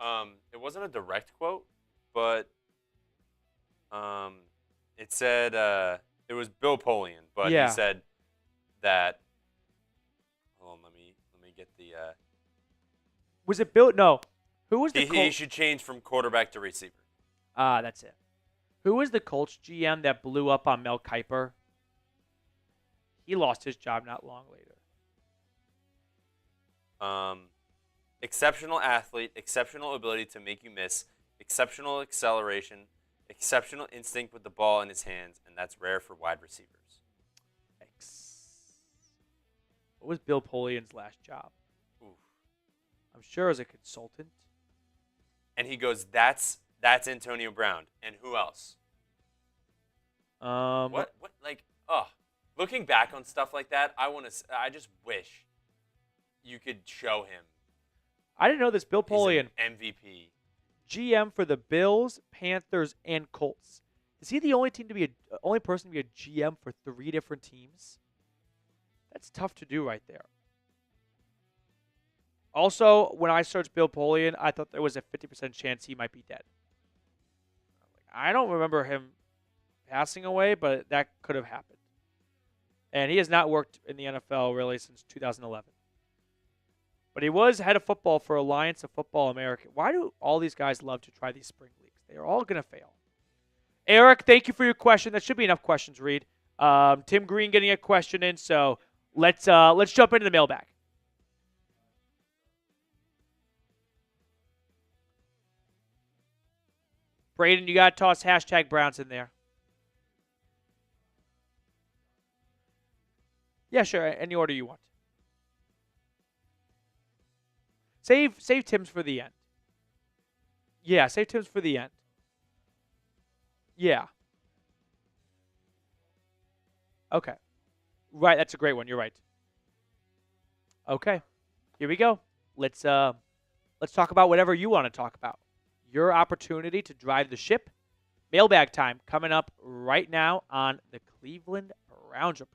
It wasn't a direct quote, but it said it was Bill Polian, but he said that. Hold on, let me get the. Was it Bill? No. Who was the? He should change from quarterback to receiver. That's it. Who was the Colts GM that blew up on Mel Kiper? He lost his job not long later. Exceptional athlete, exceptional ability to make you miss, exceptional acceleration, exceptional instinct with the ball in his hands, and that's rare for wide receivers. What was Bill Polian's last job? Oof. I'm sure as a consultant. And he goes, that's Antonio Brown. And who else? What like, looking back on stuff like that, I just wish you could show him. I didn't know this. Bill Polian, MVP, GM for the Bills, Panthers, and Colts. Is he the only person to be a GM for 3 different teams? That's tough to do right there. Also, when I searched Bill Polian, I thought there was a 50% chance he might be dead. I don't remember him passing away, but that could have happened. And he has not worked in the NFL really since 2011. But he was head of football for Alliance of Football America. Why do all these guys love to try these spring leagues? They are all going to fail. Eric, thank you for your question. That should be enough questions, Reed. Tim Green getting a question in, so let's jump into the mailbag. Braden, you got to toss hashtag Browns in there. Yeah, sure. Any order you want. Save Tim's for the end. Yeah, save Tim's for the end. Yeah. Okay. Right, that's a great one. You're right. Okay. Here we go. Let's talk about whatever you want to talk about. Your opportunity to drive the ship. Mailbag time coming up right now on the Cleveland Browns Report.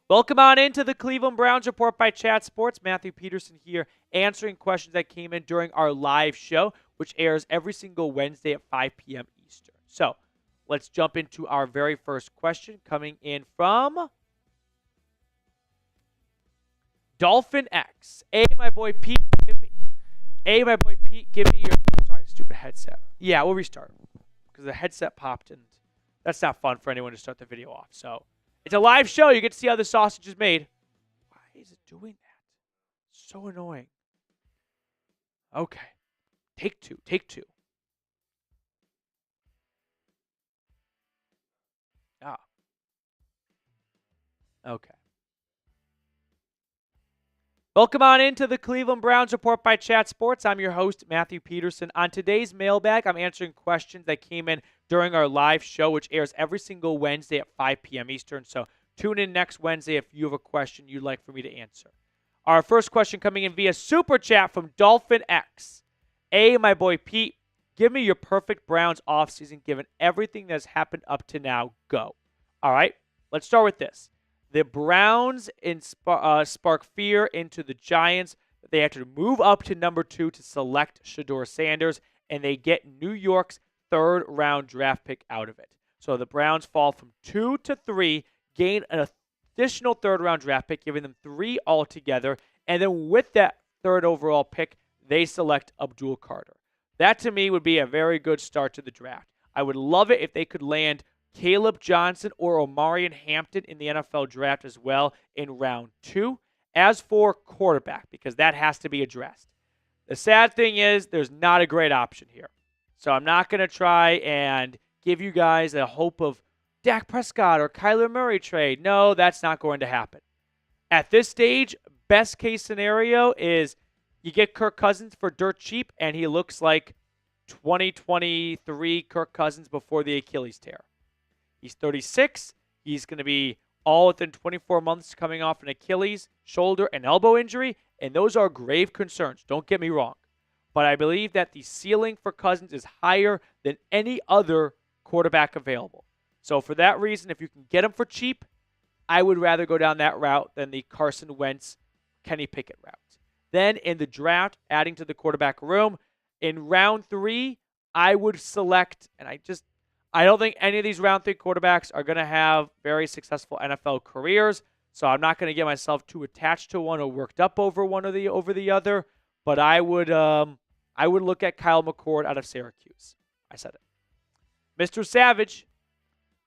Welcome on into the Cleveland Browns Report by Chat Sports. Matthew Peterson here, answering questions that came in during our live show, which airs every single Wednesday at 5 p.m. Eastern. So let's jump into our very first question coming in from Dolphin X. My boy Pete, give me your. Sorry, stupid headset. Yeah, we'll restart because the headset popped, and that's not fun for anyone to start the video off. So. It's a live show. You get to see how the sausage is made. Why is it doing that? So annoying. Okay. Take two. Okay. Welcome on into the Cleveland Browns Report by Chat Sports. I'm your host, Matthew Peterson. On today's mailbag, I'm answering questions that came in during our live show, which airs every single Wednesday at 5 p.m. Eastern. So tune in next Wednesday if you have a question you'd like for me to answer. Our first question coming in via Super Chat from Dolphin X. My boy Pete, give me your perfect Browns offseason given everything that's happened up to now. Go. All right, let's start with this. The Browns spark fear into the Giants. They have to move up to number 2 to select Shedeur Sanders, and they get New York's 3rd-round draft pick out of it. So the Browns fall from 2 to 3, gain an additional 3rd-round draft pick, giving them 3 altogether, and then with that 3rd overall pick, they select Abdul Carter. That, to me, would be a very good start to the draft. I would love it if they could land Caleb Johnson or Omarion Hampton in the NFL draft as well in round 2. As for quarterback, because that has to be addressed. The sad thing is there's not a great option here. So I'm not going to try and give you guys a hope of Dak Prescott or Kyler Murray trade. No, that's not going to happen. At this stage, best case scenario is you get Kirk Cousins for dirt cheap, and he looks like 2023 Kirk Cousins before the Achilles tear. He's 36. He's going to be all within 24 months coming off an Achilles, shoulder, and elbow injury, and those are grave concerns. Don't get me wrong. But I believe that the ceiling for Cousins is higher than any other quarterback available. So for that reason, if you can get him for cheap, I would rather go down that route than the Carson Wentz, Kenny Pickett route. Then in the draft, adding to the quarterback room, in round 3, I would select, and I don't think any of these round 3 quarterbacks are going to have very successful NFL careers, so I'm not going to get myself too attached to one or worked up over one or over the other, but I would look at Kyle McCord out of Syracuse. I said it. Mr. Savage,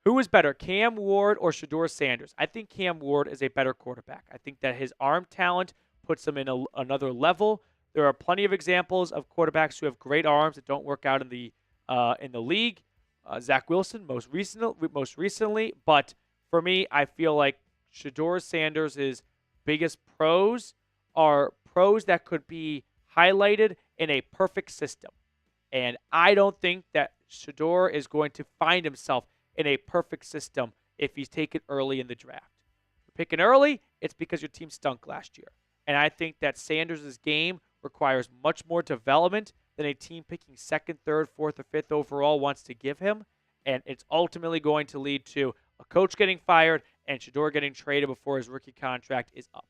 who is better, Cam Ward or Shedeur Sanders? I think Cam Ward is a better quarterback. I think that his arm talent puts him in another level. There are plenty of examples of quarterbacks who have great arms that don't work out in the league. Zach Wilson most recently, but for me, I feel like Shedeur Sanders' biggest pros are pros that could be highlighted in a perfect system. And I don't think that Shedeur is going to find himself in a perfect system if he's taken early in the draft. If you're picking early, it's because your team stunk last year. And I think that Sanders' game requires much more development than a team picking 2nd, 3rd, 4th, or 5th overall wants to give him. And it's ultimately going to lead to a coach getting fired and Shedeur getting traded before his rookie contract is up.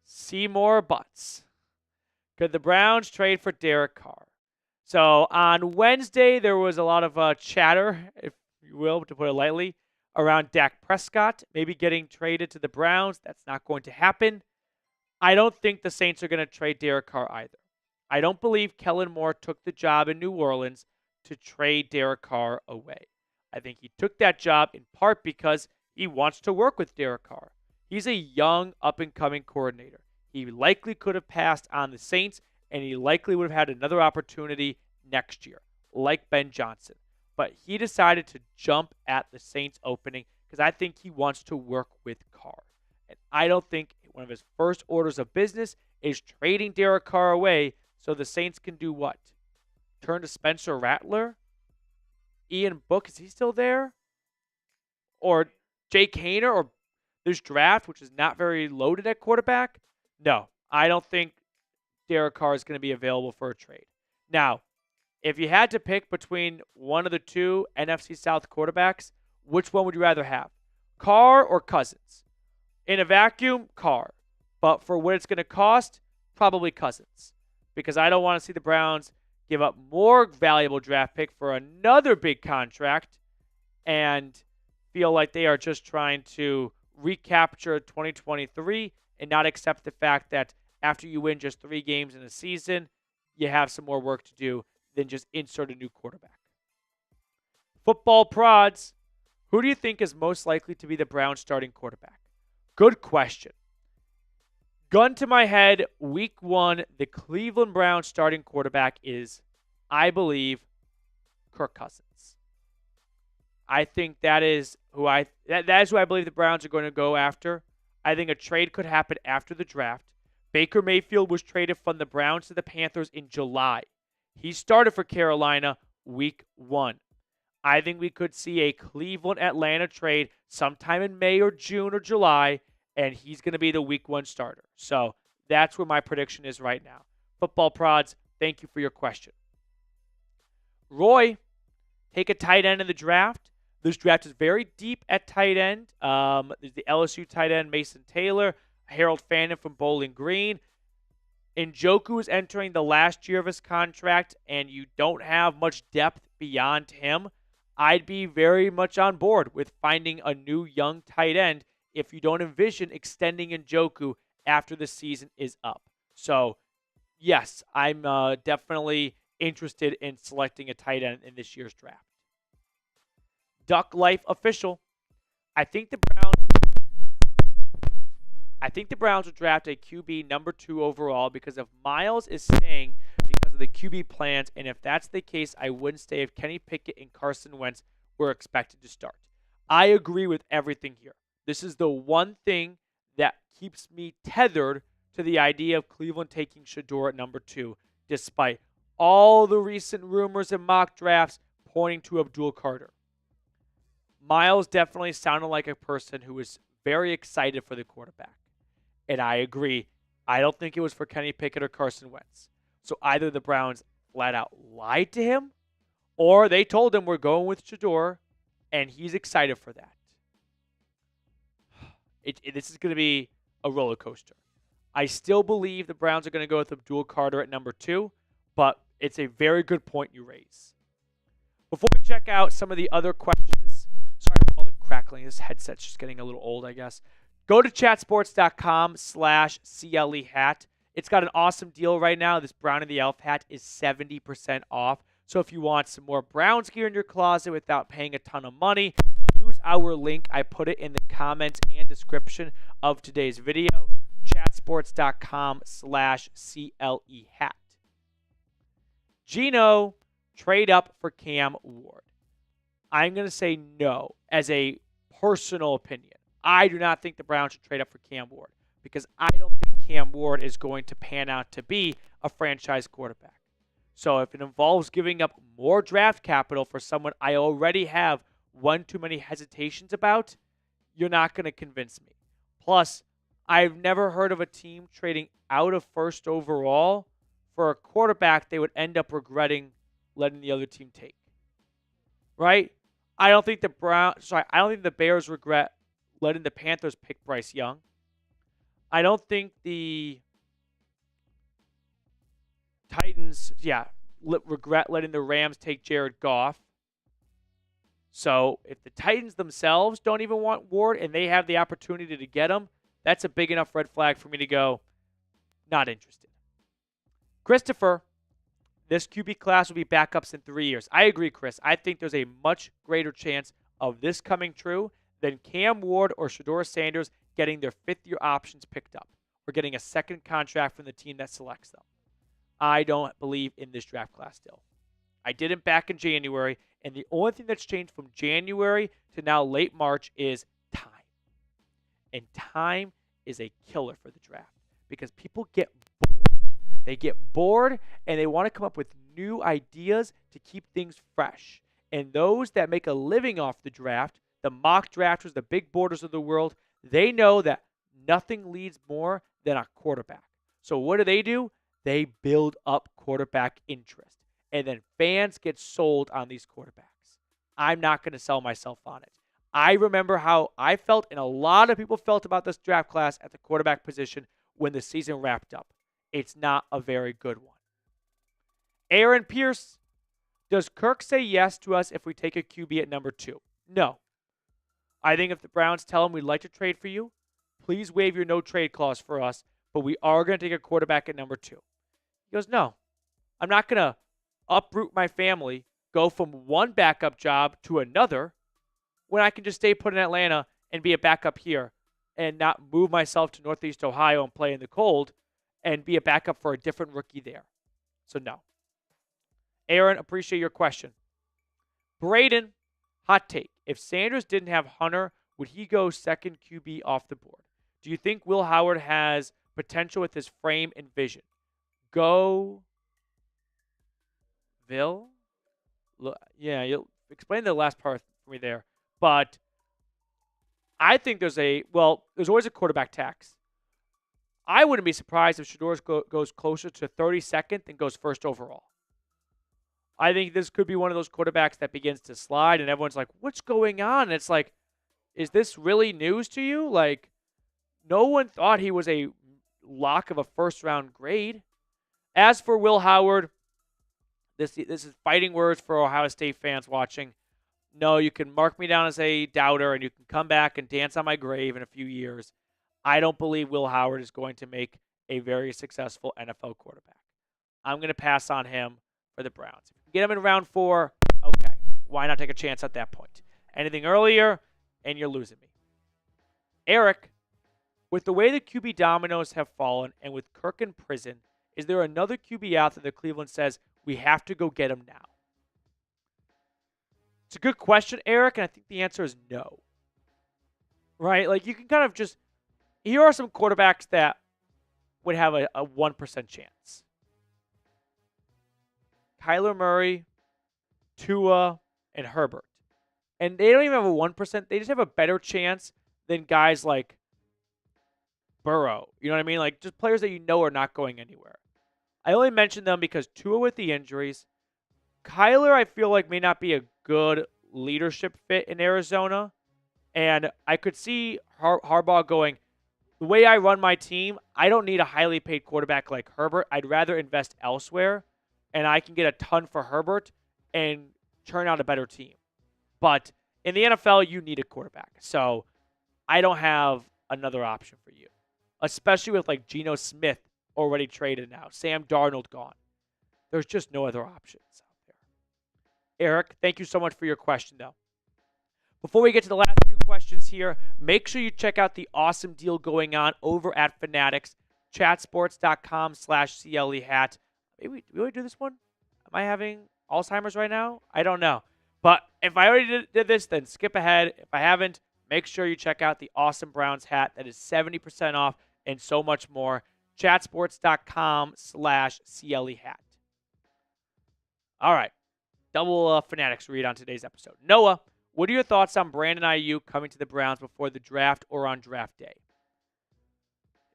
Seymour Butts. Could the Browns trade for Derek Carr? So on Wednesday, there was a lot of chatter, if you will, to put it lightly, around Dak Prescott maybe getting traded to the Browns. That's not going to happen. I don't think the Saints are going to trade Derek Carr either. I don't believe Kellen Moore took the job in New Orleans to trade Derek Carr away. I think he took that job in part because he wants to work with Derek Carr. He's a young, up-and-coming coordinator. He likely could have passed on the Saints, and he likely would have had another opportunity next year, like Ben Johnson. But he decided to jump at the Saints opening because I think he wants to work with Carr. And I don't think one of his first orders of business is trading Derek Carr away so the Saints can do what? Turn to Spencer Rattler? Ian Book, is he still there? Or Jake Hayner? Or this draft, which is not very loaded at quarterback? No, I don't think Derek Carr is going to be available for a trade. Now, if you had to pick between one of the two NFC South quarterbacks, which one would you rather have? Carr or Cousins? In a vacuum, Carr. But for what it's going to cost, probably Cousins. Because I don't want to see the Browns give up more valuable draft pick for another big contract and feel like they are just trying to recapture 2023 and not accept the fact that after you win just 3 games in a season, you have some more work to do than just insert a new quarterback. Football prods, who do you think is most likely to be the Browns starting quarterback? Good question. Gun to my head, week 1, the Cleveland Browns starting quarterback is, I believe, Kirk Cousins. I think that is who I believe the Browns are going to go after. I think a trade could happen after the draft. Baker Mayfield was traded from the Browns to the Panthers in July. He started for Carolina week 1. I think we could see a Cleveland-Atlanta trade sometime in May or June or July, and he's going to be the week 1 starter. So that's where my prediction is right now. Football prods, thank you for your question. Roy, take a tight end in the draft. This draft is very deep at tight end. There's the LSU tight end, Mason Taylor, Harold Fannin from Bowling Green. Njoku is entering the last year of his contract, and you don't have much depth beyond him. I'd be very much on board with finding a new young tight end if you don't envision extending Njoku after the season is up. So, yes, I'm definitely interested in selecting a tight end in this year's draft. Duck Life Official. I think the Browns will draft a QB number 2 overall because if Miles is staying because of the QB plans, and if that's the case, I wouldn't stay if Kenny Pickett and Carson Wentz were expected to start. I agree with everything here. This is the one thing that keeps me tethered to the idea of Cleveland taking Shedeur at number 2, despite all the recent rumors and mock drafts pointing to Abdul Carter. Miles definitely sounded like a person who was very excited for the quarterback. And I agree. I don't think it was for Kenny Pickett or Carson Wentz. So either the Browns flat out lied to him, or they told him we're going with Shedeur, and he's excited for that. This is going to be a roller coaster. I still believe the Browns are going to go with Abdul Carter at number 2, but it's a very good point you raise. Before we check out some of the other questions, sorry for all the crackling. This headset's just getting a little old, I guess. Go to chatsports.com/CLE hat. It's got an awesome deal right now. This Brown and the Elf hat is 70% off. So if you want some more Browns gear in your closet without paying a ton of money, use our link. I put it in the comments and description of today's video. Chatsports.com/CLE hat. Gino, trade up for Cam Ward. I'm going to say no as a personal opinion. I do not think the Browns should trade up for Cam Ward because I don't think Cam Ward is going to pan out to be a franchise quarterback. So if it involves giving up more draft capital for someone I already have one too many hesitations about, you're not going to convince me. Plus, I've never heard of a team trading out of first overall for a quarterback they would end up regretting letting the other team take. Right? I don't think the Bears regret letting the Panthers pick Bryce Young. I don't think the Titans, regret letting the Rams take Jared Goff. So if the Titans themselves don't even want Ward and they have the opportunity to get him, that's a big enough red flag for me to go, not interested. Christopher, this QB class will be backups in 3 years. I agree, Chris. I think there's a much greater chance of this coming true than Cam Ward or Shedeur Sanders getting their fifth-year options picked up or getting a second contract from the team that selects them. I don't believe in this draft class still. I didn't back in January, and the only thing that's changed from January to now late March is time. And time is a killer for the draft because people get bored. They get bored, and they want to come up with new ideas to keep things fresh. And those that make a living off the draft, the mock drafters, the big boarders of the world, they know that nothing leads more than a quarterback. So what do? They build up quarterback interest. And then fans get sold on these quarterbacks. I'm not going to sell myself on it. I remember how I felt, and a lot of people felt about this draft class at the quarterback position when the season wrapped up. It's not a very good one. Aaron Pierce, does Kirk say yes to us if we take a QB at number 2? No. I think if the Browns tell him we'd like to trade for you, please waive your no-trade clause for us, but we are going to take a quarterback at number 2. He goes, no. I'm not going to uproot my family, go from one backup job to another when I can just stay put in Atlanta and be a backup here and not move myself to Northeast Ohio and play in the cold and be a backup for a different rookie there. So no. Aaron, appreciate your question. Braden, hot take. If Sanders didn't have Hunter, would he go second QB off the board? Do you think Will Howard has potential with his frame and vision? Go, Bill? Yeah, you'll explain the last part for me there. But I think there's always a quarterback tax. I wouldn't be surprised if Shedeur goes closer to 32nd than goes first overall. I think this could be one of those quarterbacks that begins to slide, and everyone's like, what's going on? And it's like, is this really news to you? Like, no one thought he was a lock of a first-round grade. As for Will Howard, this is fighting words for Ohio State fans watching. No, you can mark me down as a doubter, and you can come back and dance on my grave in a few years. I don't believe Will Howard is going to make a very successful NFL quarterback. I'm going to pass on him for the Browns. If you get him in round 4, okay. Why not take a chance at that point? Anything earlier, and you're losing me. Eric, with the way the QB dominoes have fallen and with Kirk in prison, is there another QB out there that Cleveland says, we have to go get him now? It's a good question, Eric, and I think the answer is no. Right? Like, you can kind of just, here are some quarterbacks that would have a 1% chance. Kyler Murray, Tua, and Herbert. And they don't even have a 1%. They just have a better chance than guys like Burrow. You know what I mean? Like, just players that you know are not going anywhere. I only mention them because Tua with the injuries. Kyler, I feel like, may not be a good leadership fit in Arizona. And I could see Harbaugh going, the way I run my team, I don't need a highly paid quarterback like Herbert. I'd rather invest elsewhere, and I can get a ton for Herbert and turn out a better team. But in the NFL, you need a quarterback. So I don't have another option for you, especially with like Geno Smith already traded now, Sam Darnold gone. There's just no other options out there. Eric, thank you so much for your question, though. Before we get to the last few questions here, make sure you check out the awesome deal going on over at Fanatics, chatsports.com/CLE hat. Maybe we do this one? Am I having Alzheimer's right now? I don't know. But if I already did this, then skip ahead. If I haven't, make sure you check out the awesome Browns hat. That is 70% off and so much more. Chatsports.com/CLE hat. All right. Double Fanatics read on today's episode. Noah, what are your thoughts on Brandon Ayuk coming to the Browns before the draft or on draft day?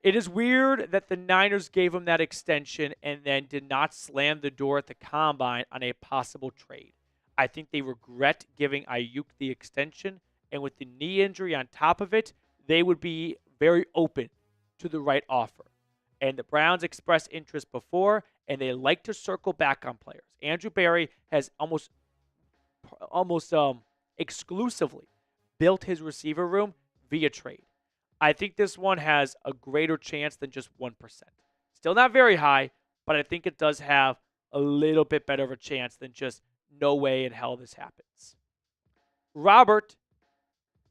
It is weird that the Niners gave him that extension and then did not slam the door at the combine on a possible trade. I think they regret giving Ayuk the extension, and with the knee injury on top of it, they would be very open to the right offer. And the Browns expressed interest before, and they like to circle back on players. Andrew Berry has almost exclusively built his receiver room via trade. I think this one has a greater chance than just 1%. Still not very high, but I think it does have a little bit better of a chance than just no way in hell this happens. Robert,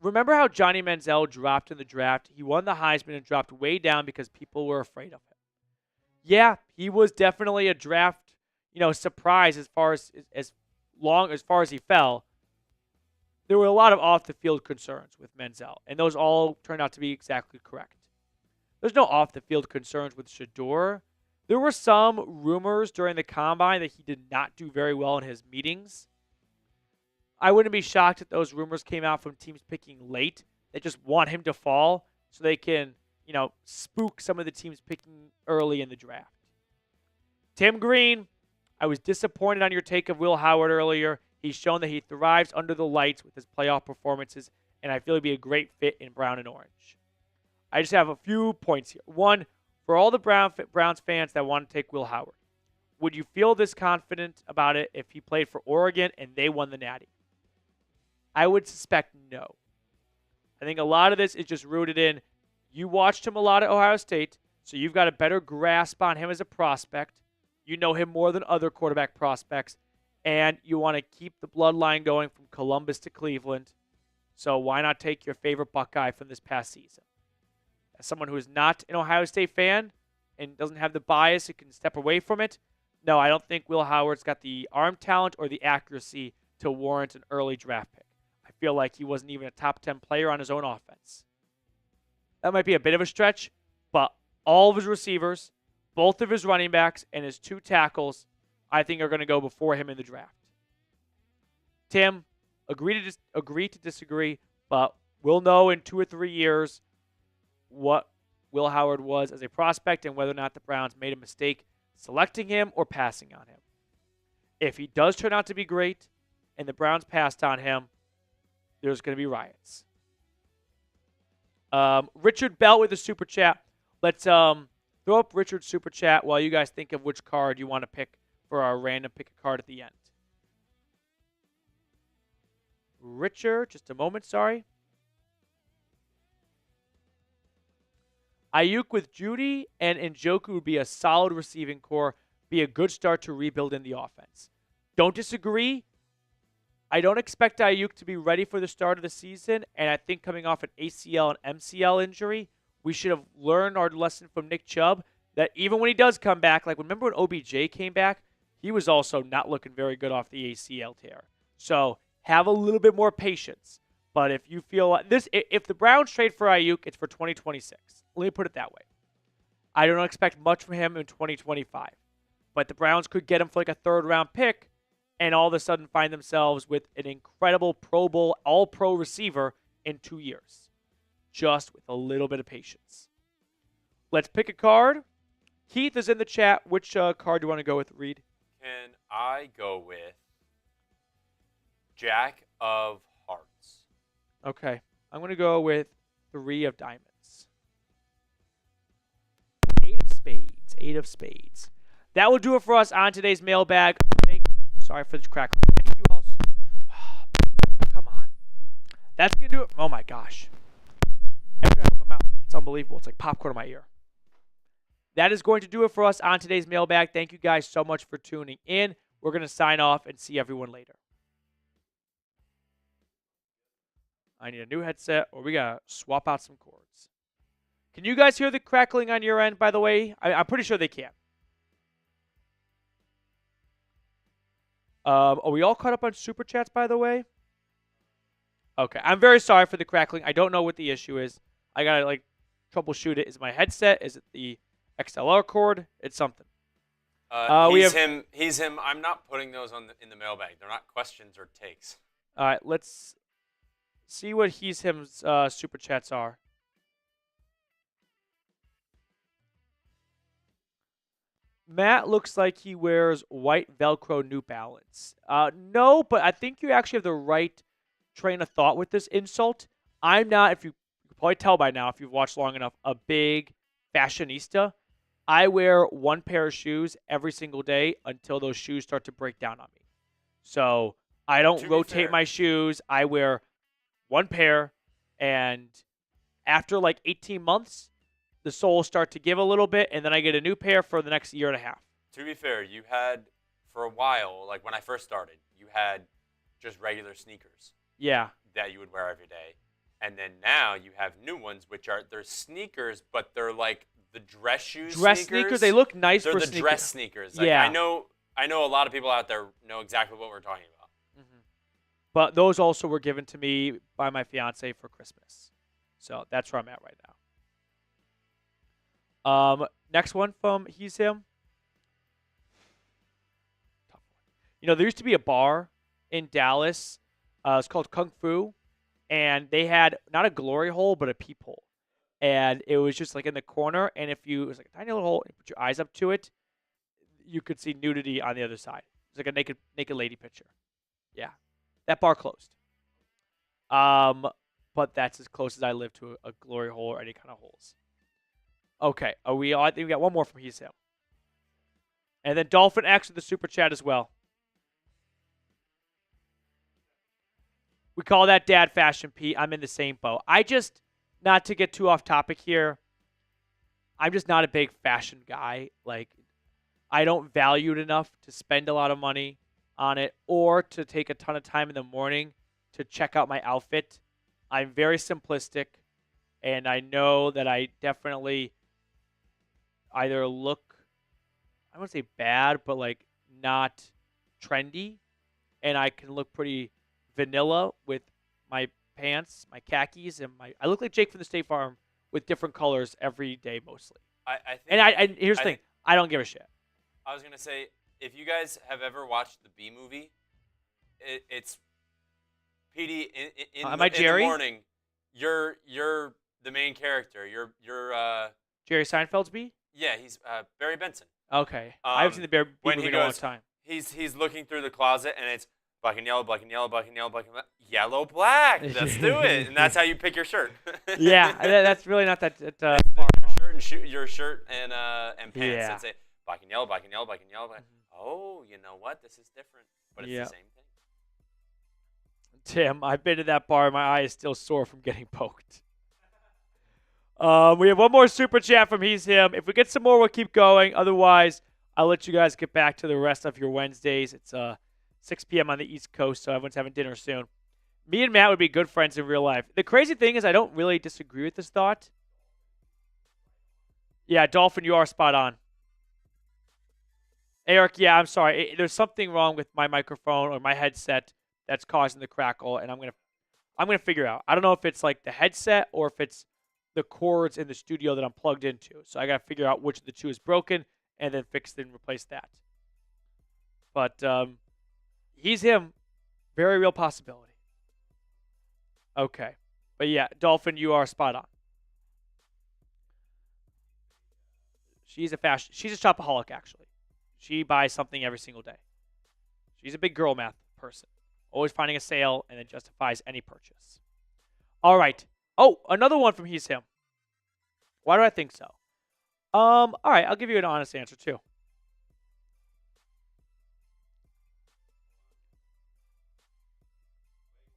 remember how Johnny Manziel dropped in the draft? He won the Heisman and dropped way down because people were afraid of him. Yeah, he was definitely a draft, surprise as far as he fell. There were a lot of off-the-field concerns with Manziel, and those all turned out to be exactly correct. There's no off-the-field concerns with Shedeur. There were some rumors during the Combine that he did not do very well in his meetings. I wouldn't be shocked if those rumors came out from teams picking late that just want him to fall so they can, spook some of the teams picking early in the draft. Tim Green, I was disappointed on your take of Will Howard earlier. He's shown that he thrives under the lights with his playoff performances, and I feel he'd be a great fit in brown and orange. I just have a few points here. One, for all the Browns fans that want to take Will Howard, would you feel this confident about it if he played for Oregon and they won the Natty? I would suspect no. I think a lot of this is just rooted in you watched him a lot at Ohio State, so you've got a better grasp on him as a prospect. You know him more than other quarterback prospects, and you want to keep the bloodline going from Columbus to Cleveland. So why not take your favorite Buckeye from this past season? As someone who is not an Ohio State fan and doesn't have the bias, who can step away from it, no, I don't think Will Howard's got the arm talent or the accuracy to warrant an early draft pick. I feel like he wasn't even a top 10 player on his own offense. That might be a bit of a stretch, but all of his receivers, both of his running backs, and his 2 tackles, I think are going to go before him in the draft. Tim, agree to disagree, but we'll know in 2 or 3 years what Will Howard was as a prospect and whether or not the Browns made a mistake selecting him or passing on him. If he does turn out to be great and the Browns passed on him, there's going to be riots. Richard Bell with a super chat. Let's throw up Richard's super chat while you guys think of which card you want to pick for our random pick a card at the end. Richard, just a moment, sorry. Ayuk with Judy and Njoku would be a solid receiving core, be a good start to rebuilding the offense. Don't disagree. I don't expect Ayuk to be ready for the start of the season, and I think coming off an ACL and MCL injury, we should have learned our lesson from Nick Chubb that even when he does come back, like remember when OBJ came back, he was also not looking very good off the ACL tear. So have a little bit more patience. But if you feel like this, if the Browns trade for Ayuk, it's for 2026. Let me put it that way. I don't expect much from him in 2025. But the Browns could get him for like a 3rd-round pick and all of a sudden find themselves with an incredible Pro Bowl, all-pro receiver in 2 years. Just with a little bit of patience. Let's pick a card. Keith is in the chat. Which card do you want to go with, Reed? Can I go with Jack of Hearts? Okay. I'm going to go with 3 of diamonds. 8 of spades. 8 of spades. That will do it for us on today's mailbag. Sorry for the crackling. Thank you all. Come on. That's going to do it. Oh, my gosh. Every time I open my mouth, it's unbelievable. It's like popcorn in my ear. That is going to do it for us on today's mailbag. Thank you guys so much for tuning in. We're going to sign off and see everyone later. I need a new headset, or we got to swap out some cords. Can you guys hear the crackling on your end, by the way? I'm pretty sure they can. Are we all caught up on Super Chats, by the way? Okay. I'm very sorry for the crackling. I don't know what the issue is. I got to, troubleshoot it. Is it my headset? Is it the XLR cord? It's something. He's him. I'm not putting those in the mailbag. They're not questions or takes. All right. Let's see what he's him's Super Chats are. Matt looks like he wears white Velcro New Balance. No, but I think you actually have the right train of thought with this insult. I'm not, if you can probably tell by now, if you've watched long enough, a big fashionista. I wear one pair of shoes every single day until those shoes start to break down on me. So I don't rotate my shoes. I wear one pair, and after 18 months, the soles start to give a little bit, and then I get a new pair for the next year and a half. To be fair, you had, for a while, when I first started, you had just regular sneakers. Yeah. That you would wear every day. And then now you have new ones, which they're sneakers, but they're like the dress shoes sneakers. They look nice for sneakers. They're the dress sneakers. Yeah. I know a lot of people out there know exactly what we're talking about. Mm-hmm. But those also were given to me by my fiance for Christmas. So that's where I'm at right now. Next one from He's Him. Tough one. There used to be a bar in Dallas. It's called Kung Fu. And they had not a glory hole, but a peephole. And it was just in the corner. And it was like a tiny little hole. And you put your eyes up to it, you could see nudity on the other side. It's like a naked lady picture. Yeah. That bar closed. But that's as close as I live to a glory hole or any kind of holes. Okay, I think we got one more from He's Him. And then Dolphin X with the Super Chat as well. We call that dad fashion, Pete. I'm in the same boat. Not to get too off topic here, I'm just not a big fashion guy. I don't value it enough to spend a lot of money on it or to take a ton of time in the morning to check out my outfit. I'm very simplistic, and I know that I definitely either look, I wouldn't say bad, but not trendy, and I can look pretty vanilla with my pants, my khakis, and I look like Jake from the State Farm with different colors every day mostly. Here's the thing, I don't give a shit. I was gonna say, if you guys have ever watched the Bee Movie, it's PD in the morning. You're the main character. You're Jerry Seinfeld's Bee? Yeah, he's Barry Benson. Okay. I haven't seen the Bee movie in a long time. He's looking through the closet, and it's black and yellow, black and yellow, black and yellow, black and yellow, black. Let's do it. And that's how you pick your shirt. Yeah, that's really not that your shirt and pants. Yeah. And say black and yellow, black and yellow, black and yellow. Oh, you know what? This is different, but it's the same thing. Tim, I've been to that bar. My eye is still sore from getting poked. We have one more Super Chat from He's Him. If we get some more, we'll keep going. Otherwise, I'll let you guys get back to the rest of your Wednesdays. It's 6 p.m. on the East Coast, so everyone's having dinner soon. Me and Matt would be good friends in real life. The crazy thing is I don't really disagree with this thought. Yeah, Dolphin, you are spot on. Eric, yeah, I'm sorry. There's something wrong with my microphone or my headset that's causing the crackle, and I'm gonna figure out. I don't know if it's the headset or if it's the cords in the studio that I'm plugged into. So I gotta figure out which of the two is broken and then fix it and replace that. But He's Him, very real possibility. Okay, but yeah, Dolphin, you are spot on. She's a shopaholic actually. She buys something every single day. She's a big girl math person. Always finding a sale and then justifies any purchase. All right. Oh, another one from He's Him. Why do I think so? All right, I'll give you an honest answer too.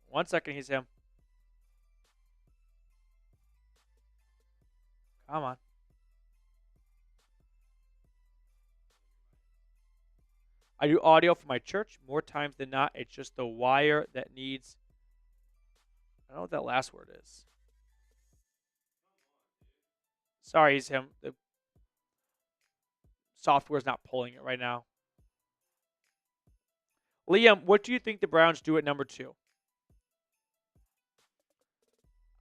One second, He's Him. Come on. I do audio for my church. More times than not, it's just the wire that needs. I don't know what that last word is. Sorry, He's Him. The software's not pulling it right now. Liam, what do you think the Browns do at number 2?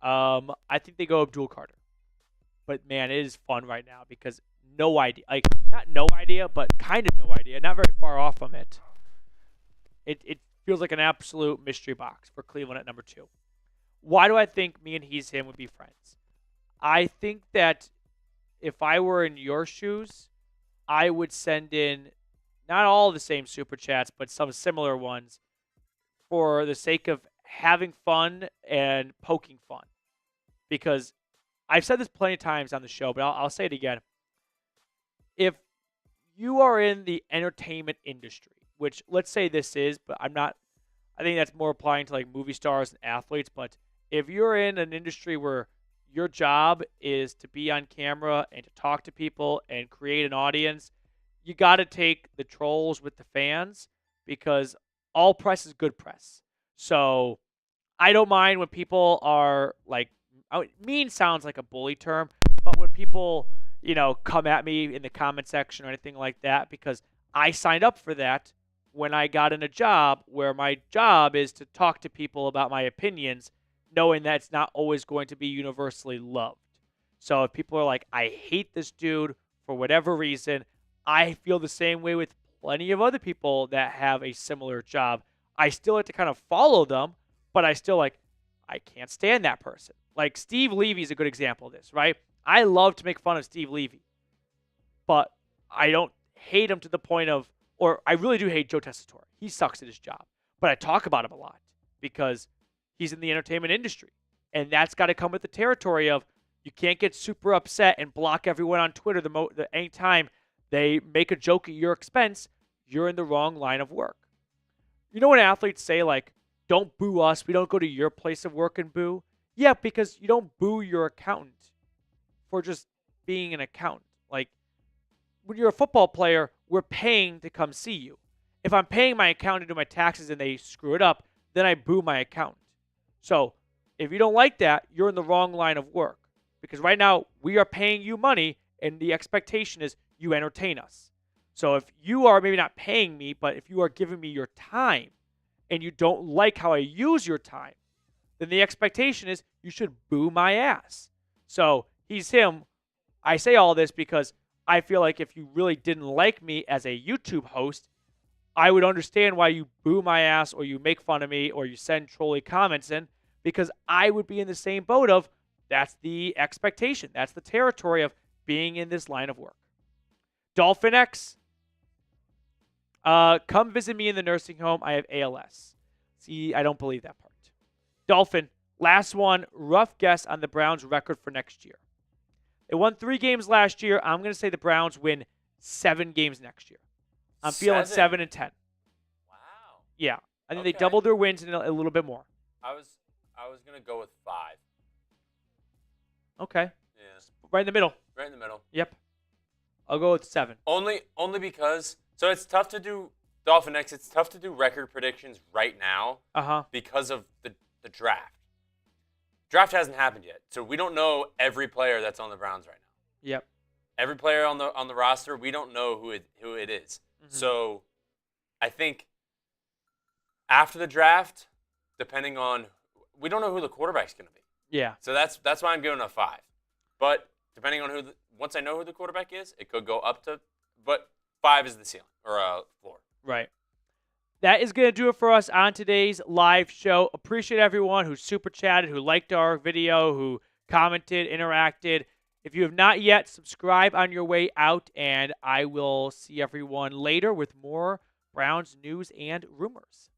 I think they go Abdul Carter. But man, it is fun right now because no idea. Like, not no idea, but kind of no idea. Not very far off from it. It feels like an absolute mystery box for Cleveland at number 2. Why do I think me and He's Him would be friends? I think that if I were in your shoes, I would send in not all the same super chats, but some similar ones for the sake of having fun and poking fun. Because I've said this plenty of times on the show, but I'll say it again. If you are in the entertainment industry, which let's say this is, but I think that's more applying to like movie stars and athletes, but if you're in an industry where your job is to be on camera and to talk to people and create an audience, you got to take the trolls with the fans because all press is good press. So I don't mind when people are like, mean sounds like a bully term, but when people, come at me in the comment section or anything like that, because I signed up for that when I got in a job where my job is to talk to people about my opinions, knowing that it's not always going to be universally loved. So if people are like, I hate this dude for whatever reason, I feel the same way with plenty of other people that have a similar job. I still like to kind of follow them, but I still I can't stand that person. Like Steve Levy is a good example of this, right? I love to make fun of Steve Levy, but I don't hate him to the point of, or I really do hate Joe Tessitore. He sucks at his job, but I talk about him a lot because he's in the entertainment industry, and that's got to come with the territory of you can't get super upset and block everyone on Twitter anytime they make a joke at your expense. You're in the wrong line of work. You know when athletes say like, don't boo us, we don't go to your place of work and boo? Yeah, because you don't boo your accountant for just being an accountant. Like, when you're a football player, we're paying to come see you. If I'm paying my accountant to do my taxes and they screw it up, then I boo my accountant. So, if you don't like that, you're in the wrong line of work. Because right now, we are paying you money, and the expectation is you entertain us. So, if you are maybe not paying me, but if you are giving me your time, and you don't like how I use your time, then the expectation is you should boo my ass. So, He's Him. I say all this because I feel like if you really didn't like me as a YouTube host, I would understand why you boo my ass or you make fun of me or you send trolly comments in, because I would be in the same boat of that's the expectation. That's the territory of being in this line of work. Dolphin X, come visit me in the nursing home. I have ALS. See, I don't believe that part. Dolphin, last one, rough guess on the Browns' record for next year. They won 3 games last year. I'm going to say the Browns win 7 games next year. I'm feeling 7 and 10. Wow. Yeah. I think they doubled their wins and a little bit more. I was going to go with 5. Okay. Yeah. Right in the middle. Right in the middle. Yep. I'll go with 7. Only because so it's tough to do Dolphin X. It's tough to do record predictions right now. Because of the draft. Draft hasn't happened yet, so we don't know every player that's on the Browns right now. Yep. Every player on the roster, we don't know who it is. Mm-hmm. So, I think after the draft, depending on, we don't know who the quarterback's going to be. Yeah. So that's why I'm giving a 5. But depending on once I know who the quarterback is, it could go up to, but 5 is the ceiling or floor. Right. That is going to do it for us on today's live show. Appreciate everyone who super chatted, who liked our video, who commented, interacted. If you have not yet, subscribe on your way out, and I will see everyone later with more Browns news and rumors.